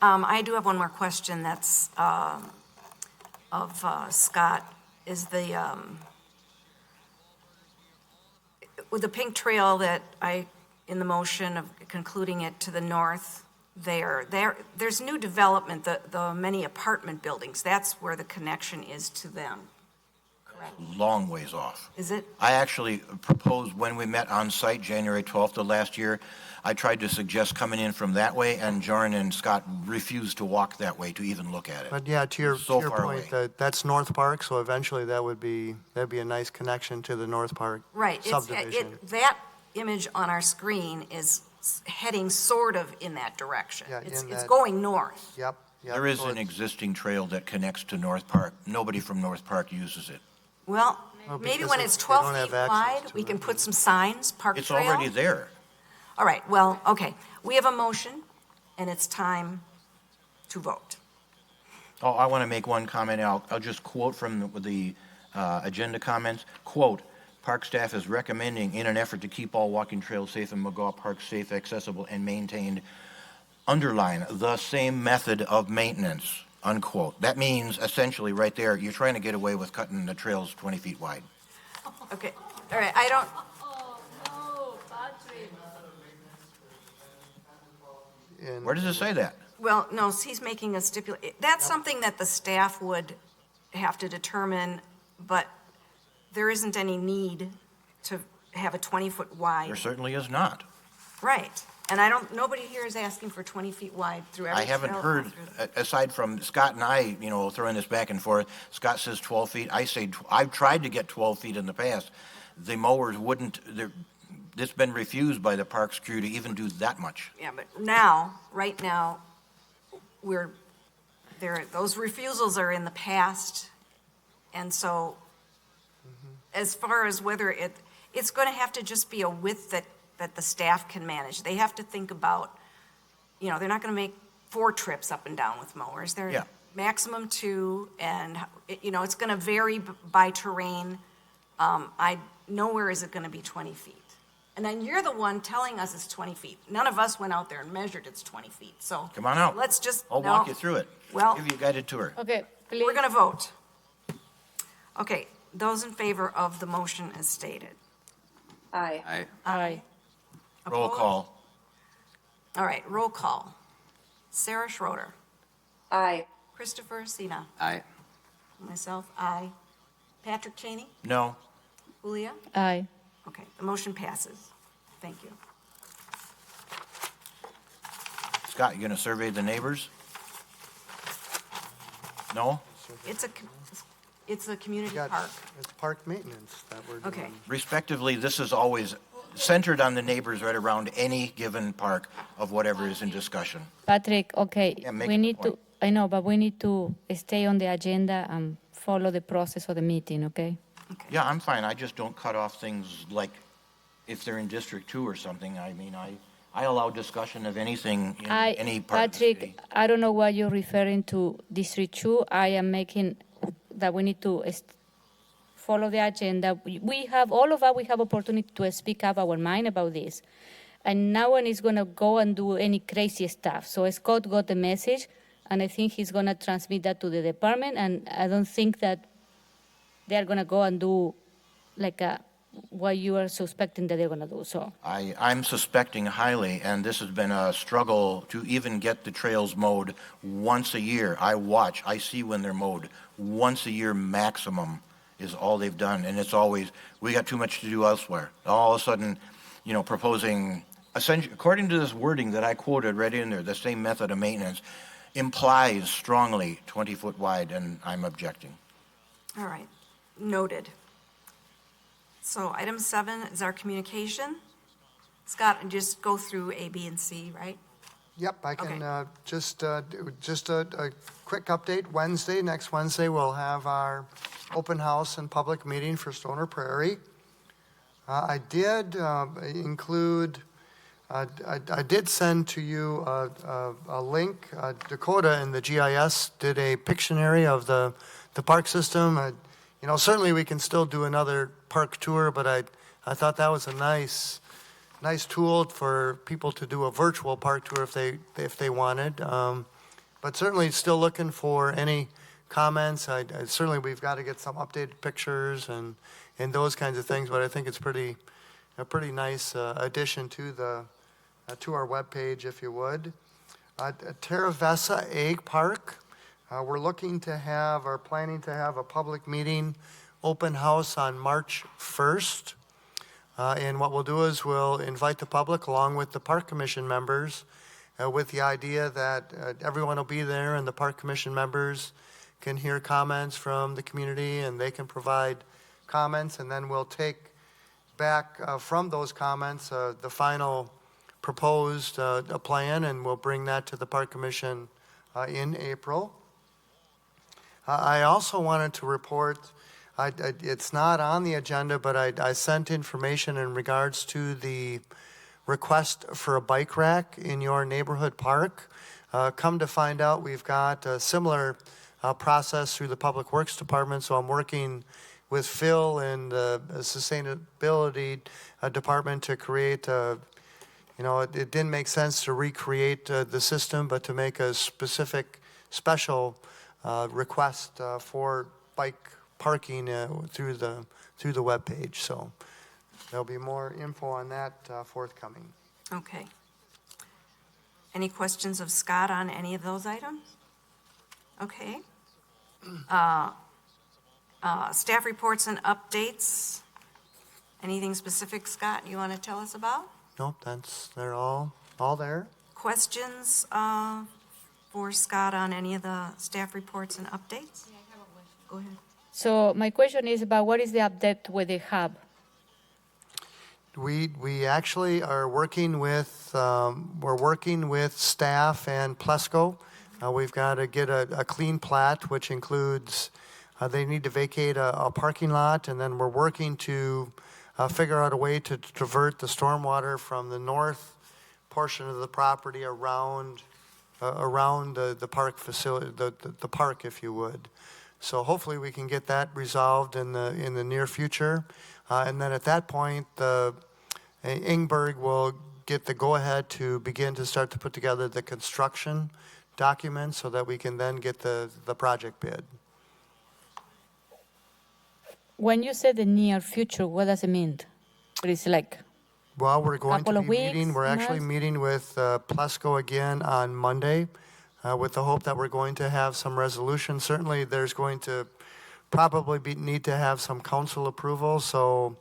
I do have one more question that's of Scott, is with the pink trail that in the motion of concluding it to the north, there's new development, the many apartment buildings, that's where the connection is to them, correct? Long ways off. Is it? I actually proposed when we met on site January 12th of last year, I tried to suggest coming in from that way, and Jordan and Scott refused to walk that way to even look at it. But yeah, to your So point, far away. that's North Park, so eventually that'd be a nice connection to the North Park Right. subdivision. That image on our screen is heading sort of in that direction. Yeah, It's in it's that- going north. Yep. There is so an it's- existing trail that connects to North Park. Nobody from North Park uses it. Well, Well, maybe because when they it's don't 12 have feet access wide, to we it. can put some signs, park It's trail. already there. All right, well, okay. We have a motion, and it's time to vote. Oh, I want to make one comment. I'll just quote from the agenda comments. Quote, "Park staff is recommending in an effort to keep all walking trails safe in McGaw Park safe, accessible, and maintained, underline, the same method of maintenance," unquote. That means essentially right there, you're trying to get away with cutting the trails 20 feet wide. Okay, all right, I don't, Oh, no, Patrick. in- Where does it say that? well, no, he's making a that's something that the staff would have to determine, but there isn't any need to have a 20-foot There wide. certainly is not. Right, and nobody here is asking for 20 feet wide through every I haven't trail heard, aside from Scott and I, throwing this back and forth, Scott says 12 feet, I say, I've tried to get 12 feet in the past. The mowers wouldn't, it's been refused by the parks crew to even do that much. Yeah, but right now, those refusals are in the past. And so, as far as whether it's going to have to just be a width that the staff can manage. They have to think about, they're not going to make 4 trips up and down with mowers. They're Yeah. maximum 2, and, it's going to vary by terrain. Nowhere is it going to be 20 feet. And then you're the one telling us it's 20 feet. None of us went out there and measured it's 20 feet, so. Come on out. Let's just. I'll walk you through it. Well- Give you a guided tour. Okay, please. We're going to vote. Okay, those in favor of the motion as stated. Aye. Aye. Roll Opposed? call. All right, roll call. Sarah Schroeder, Aye. Christopher Sina. Aye. Myself, aye. Patrick Cheney? No? Julia? Aye. Okay, the motion passes. Thank you. Scott, you gonna survey the neighbors? No? It's a community Got- park. It's park maintenance that we're doing. Okay, Respectively, this is always centered on the neighbors right around any given park of whatever is in discussion. Patrick, okay, Yeah, make we a need point. to, I know, but we need to stay on the agenda and follow the process of the meeting, okay? Yeah, I'm fine. I just don't cut off things like if they're in District 2 or something. I mean, I allow discussion of anything in any part of the Patrick, city. I don't know why you're referring to District 2. I am making that we need to follow the agenda. We have, all of us, we have opportunity to speak up our mind about this. And no one is going to go and do any crazy stuff. So Scott got the message, and I think he's going to transmit that to the department. And I don't think that they're going to go and do like what you are suspecting that they're going to do. So I'm suspecting highly, and this has been a struggle to even get the trails mowed once a year. I see when they're mowed. Once a year maximum is all they've done, and it's always, we got too much to do elsewhere. All of a sudden, proposing, essentially, according to this wording that I quoted right in there, the same method of maintenance implies strongly 20-foot wide, and I'm objecting. all right, noted. So item 7 is our communication. Scott, just go through A, B, and C, right? Yep, I can Okay. just a quick update. Next Wednesday, we'll have our open house and public meeting for Stoner Prairie. I did include, I did send to you a link. Dakota in the GIS did a Pictionary of the park system. Certainly we can still do another park tour, but I thought that was a nice tool for people to do a virtual park tour if they wanted. But certainly still looking for any comments. Certainly we've got to get some updated pictures and those kinds of things. But I think it's a pretty nice addition to our webpage, if you would. Terra Vesa Egg Park. We're planning to have a public meeting, open house on March 1st. And what we'll do is we'll invite the public along with the Park Commission members with the idea that everyone will be there and the Park Commission members can hear comments from the community and they can provide comments, and then we'll take back from those comments the final proposed plan, and we'll bring that to the Park Commission in April. I also wanted to report, it's not on the agenda, but I sent information in regards to the request for a bike rack in your neighborhood park. Come to find out, we've got a similar process through the Public Works Department, so I'm working with Phil and the Sustainability Department to create it didn't make sense to recreate the system, but to make a special request for bike parking through the webpage. So there'll be more info on that forthcoming. Okay. Any questions of Scott on any of those items? Okay. Staff reports and updates. Anything specific, Scott, you want to tell us about? Nope, they're all there. Questions for Scott on any of the staff reports and updates? Yeah, I have a question. Go ahead. So my question is about what is the update with the hub? We actually are working with staff and Plesco. We've got to get a clean plat, which includes they need to vacate a parking lot, and then we're working to figure out a way to divert the stormwater from the north portion of the property around the park facility, the park, if you would. So hopefully we can get that resolved in the near future, and then at that point, Ingberg will get the go-ahead to begin to start to put together the construction documents so that we can then get the project bid. When you say the near future, what does it mean? It's like, Well, we're going Couple to of be meeting, weeks, we're actually months? meeting with Plesco again on Monday with the hope that we're going to have some resolution. Certainly, there's going to probably need to have some council approval, so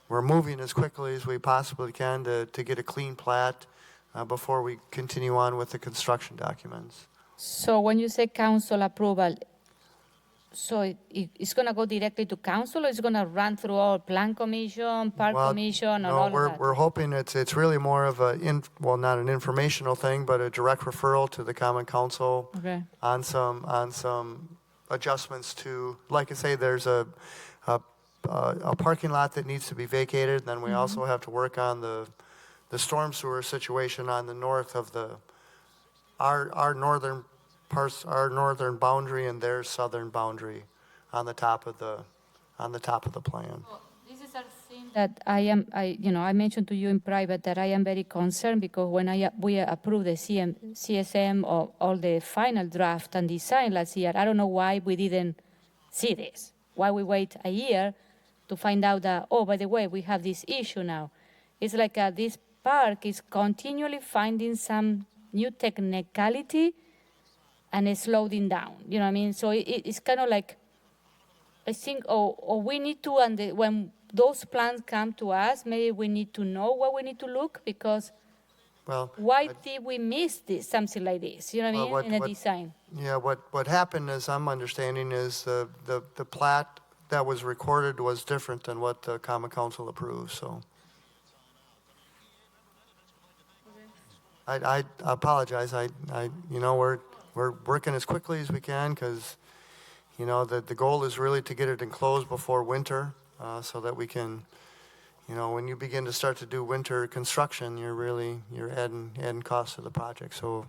we're moving as quickly as we possibly can to get a clean plat before we continue on with the construction documents. So when you say council approval, so it's going to go directly to council, or it's going to run through all plan commission, park commission, and no, all we're, of that? we're hoping it's really more of not an informational thing, but a direct referral to the common council Okay. on some adjustments to, like I say, there's a parking lot that needs to be vacated. Then we also have to work on the storm sewer situation on the north of our northern parts, our northern boundary and their southern boundary on the top of the plan. This is a thing that I mentioned to you in private that I am very concerned, because when we approved the CSM of all the final draft and design last year, I don't know why we didn't see this. Why we wait a year to find out that, oh, by the way, we have this issue now. It's like this park is continually finding some new technicality and it's slowing down. You know what I mean? So it's kind of like, I think, we need to, when those plans come to us, maybe we need to know what we need to look, because why did we miss this, something like this? You know what I mean? In the design. Yeah, what happened, as I'm understanding, is the plat that was recorded was different than what the common council approved, so. I apologize. We're working as quickly as we can, because, the goal is really to get it enclosed before winter, so that we can, when you begin to start to do winter construction, you're adding costs to the project. So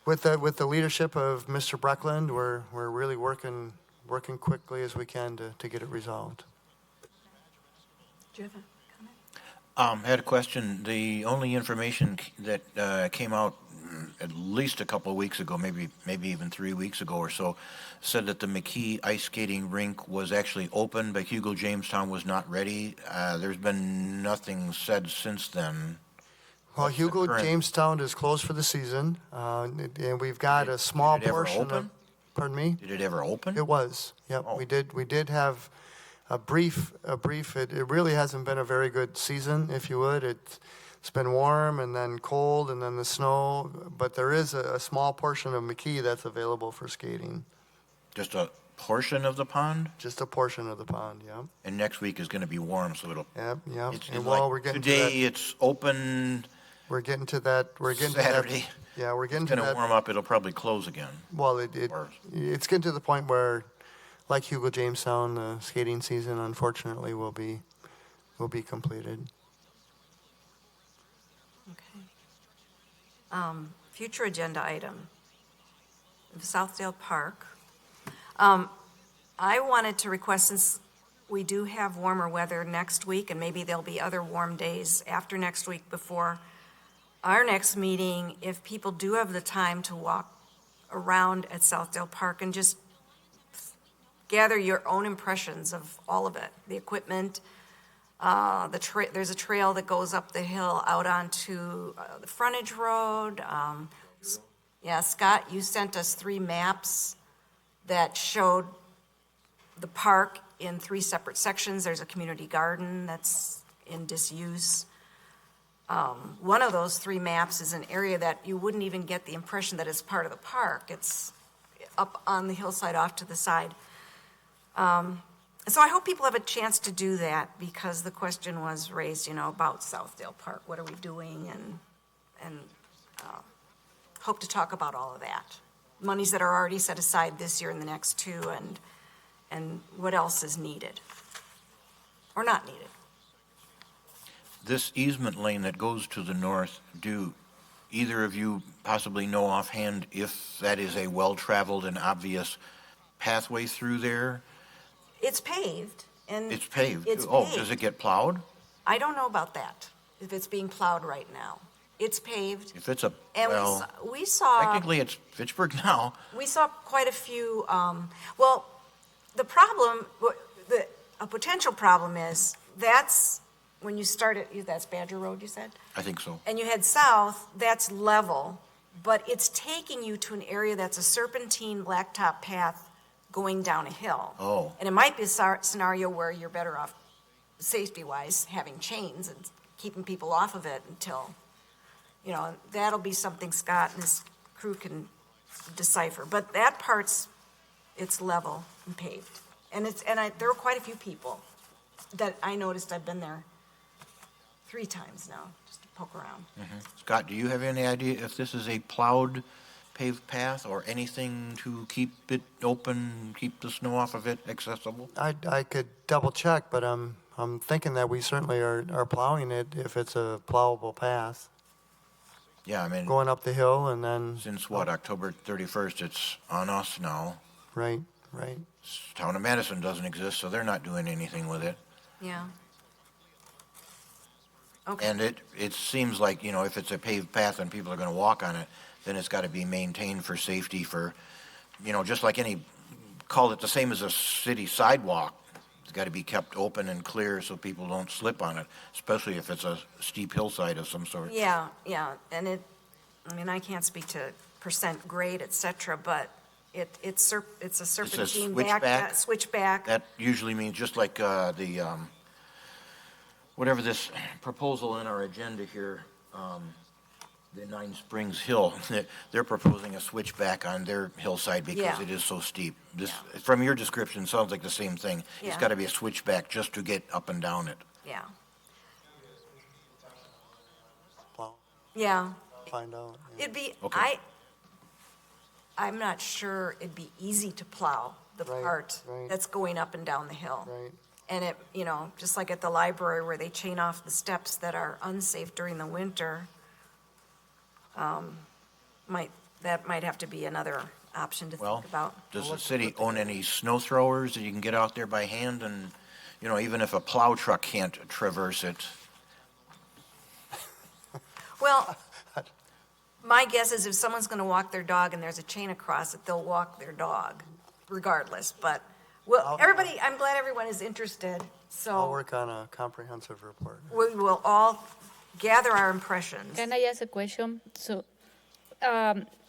with the leadership of Mr. Breckland, we're really working quickly as we can to get it resolved. Do you have a comment? I had a question. The only information that came out at least a couple of weeks ago, maybe even 3 weeks ago or so, said that the McKee ice skating rink was actually open, but Hugo Jamestown was not ready. There's been nothing said since then. Well, Hugo Jamestown is closed for the season, and we've got a small portion open? Pardon me? Did it ever open? It was. Yep. Oh. We did have a brief. It really hasn't been a very good season, if you would. It's been warm and then cold and then the snow, but there is a small portion of McKee that's available for skating. Just a portion of the pond? Just a portion of the pond, yeah. And next week is going to be warm, so it'll. Yep. And we're getting today. It's open. We're getting to that. Saturday. Yeah, we're getting it's to that. It's going to warm up. It'll probably close again. Well, it's getting to the point where, like Hugo Jamestown, the skating season unfortunately will be completed. Okay. Future agenda item, Southdale Park. I wanted to request, since we do have warmer weather next week, and maybe there'll be other warm days after next week before our next meeting, if people do have the time to walk around at Southdale Park and just gather your own impressions of all of it, the equipment. There's a trail that goes up the hill out onto the frontage road. Yeah, Scott, you sent us 3 maps that showed the park in 3 separate sections. There's a community garden that's in disuse. One of those 3 maps is an area that you wouldn't even get the impression that it's part of the park. It's up on the hillside off to the side. So I hope people have a chance to do that, because the question was raised, about Southdale Park. What are we doing? And hope to talk about all of that. Monies that are already set aside this year and the next 2, and what else is needed or not needed. This easement lane that goes to the north, do either of you possibly know offhand if that is a well-traveled and obvious pathway through there? It's paved. And it's paved? It's oh, paved. Does it get plowed? I don't know about that, if it's being plowed right now. It's paved. If it's a, and well, we saw technically it's Fitchburg now. We saw quite a few, a potential problem is, that's when you start that's Badger Road, you said? I think so. And you head south, that's level. but it's taking you to an area that's a serpentine blacktop path going down a hill. Oh. And it might be a scenario where you're better off, safety-wise, having chains and keeping people off of it until, that'll be something Scott and his crew can decipher. But that part's, it's level and paved. And there were quite a few people that I noticed. I've been there 3 times now, just to poke around. Scott, do you have any idea if this is a plowed paved path or anything to keep it open, keep the snow off of it accessible? I could double check, but I'm thinking that we certainly are plowing it if it's a plowable path, Yeah, I mean, going up the hill and then, since what, October 31st, it's on us now. right. Town of Madison doesn't exist, so they're not doing anything with it. Yeah. Okay. And it seems like, if it's a paved path and people are going to walk on it, then it's got to be maintained for safety for, just like call it the same as a city sidewalk. It's got to be kept open and clear so people don't slip on it, especially if it's a steep hillside of some sort. Yeah, and I can't speak to percent grade, et cetera, but it's a serpentine switchback? switchback. That usually means just like the, whatever this proposal in our agenda here, the Nine Springs Hill, they're proposing a switchback on their hillside because Yeah. it is so steep. This, from your description, sounds like the same thing. It's Yeah. got to be a switchback just to get up and down it. Yeah, Plow, yeah. find out. Yeah. It'd be, Okay. I'm not sure it'd be easy to plow the Right, part right. that's going up and down the hill. Right. And it, just like at the library where they chain off the steps that are unsafe during the winter, that might have to be another option to Well, think about. does the city own any snow throwers that you can get out there by hand and, even if a plow truck can't traverse it? Well, my guess is if someone's going to walk their dog and there's a chain across it, they'll walk their dog regardless. But, I'm glad everyone is interested. I'll So work on a comprehensive report. we will all gather our impressions. Can I ask a question? So,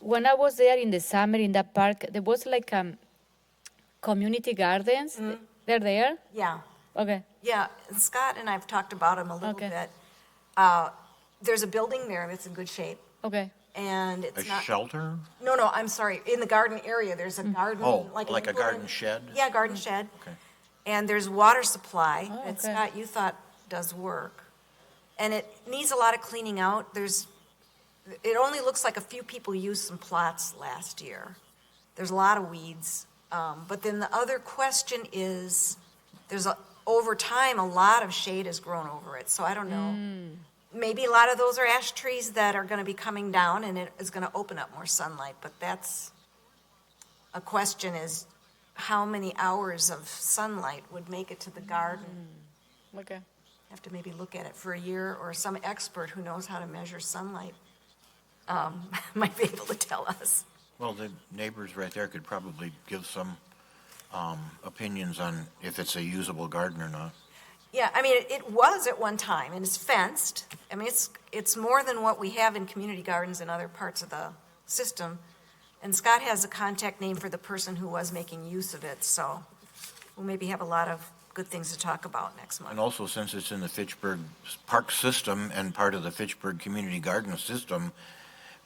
when I was there in the summer in that park, there was like community gardens. They're there? Yeah, Okay. yeah. And Scott and I've talked about them a little Okay. bit. There's a building there that's in good shape, Okay. and A it's not. shelter? No, I'm sorry. In the garden area, there's a garden. Oh, like like a an garden inland- shed? Yeah, garden shed. Okay. And there's water supply Oh, that okay. Scott, you thought does work. And it needs a lot of cleaning out. It only looks like a few people used some plots last year. There's a lot of weeds. But then the other question is, over time, a lot of shade has grown over it. So I don't know. Maybe a lot of those are ash trees that are going to be coming down and it is going to open up more sunlight. But that's a question, is how many hours of sunlight would make it to the garden? Okay. Have to maybe look at it for a year, or some expert who knows how to measure sunlight might be able to tell us. Well, the neighbors right there could probably give some opinions on if it's a usable garden or not. Yeah, it was at one time, and it's fenced. It's more than what we have in community gardens in other parts of the system. And Scott has a contact name for the person who was making use of it, so we'll maybe have a lot of good things to talk about next month. And also, since it's in the Fitchburg Park system and part of the Fitchburg Community Garden system,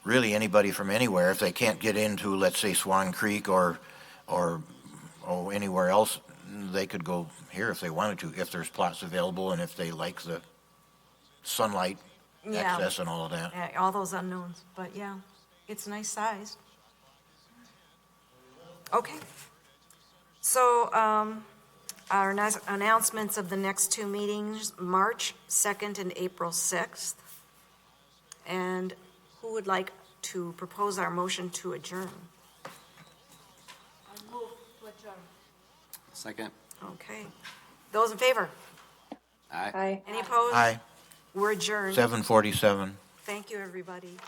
really anybody from anywhere, if they can't get into, let's say, Swan Creek or anywhere else, they could go here if they wanted to, if there's plots available and if they like the sunlight Yeah. access and all of that. Yeah, all those unknowns, but yeah, it's nice sized. Okay. So, our announcements of the next 2 meetings, March 2nd and April 6th. And who would like to propose our motion to adjourn? Second. Okay. Those in favor? Aye. Aye. Any opposed? Hi, We're adjourned. 7:47. Thank you, everybody.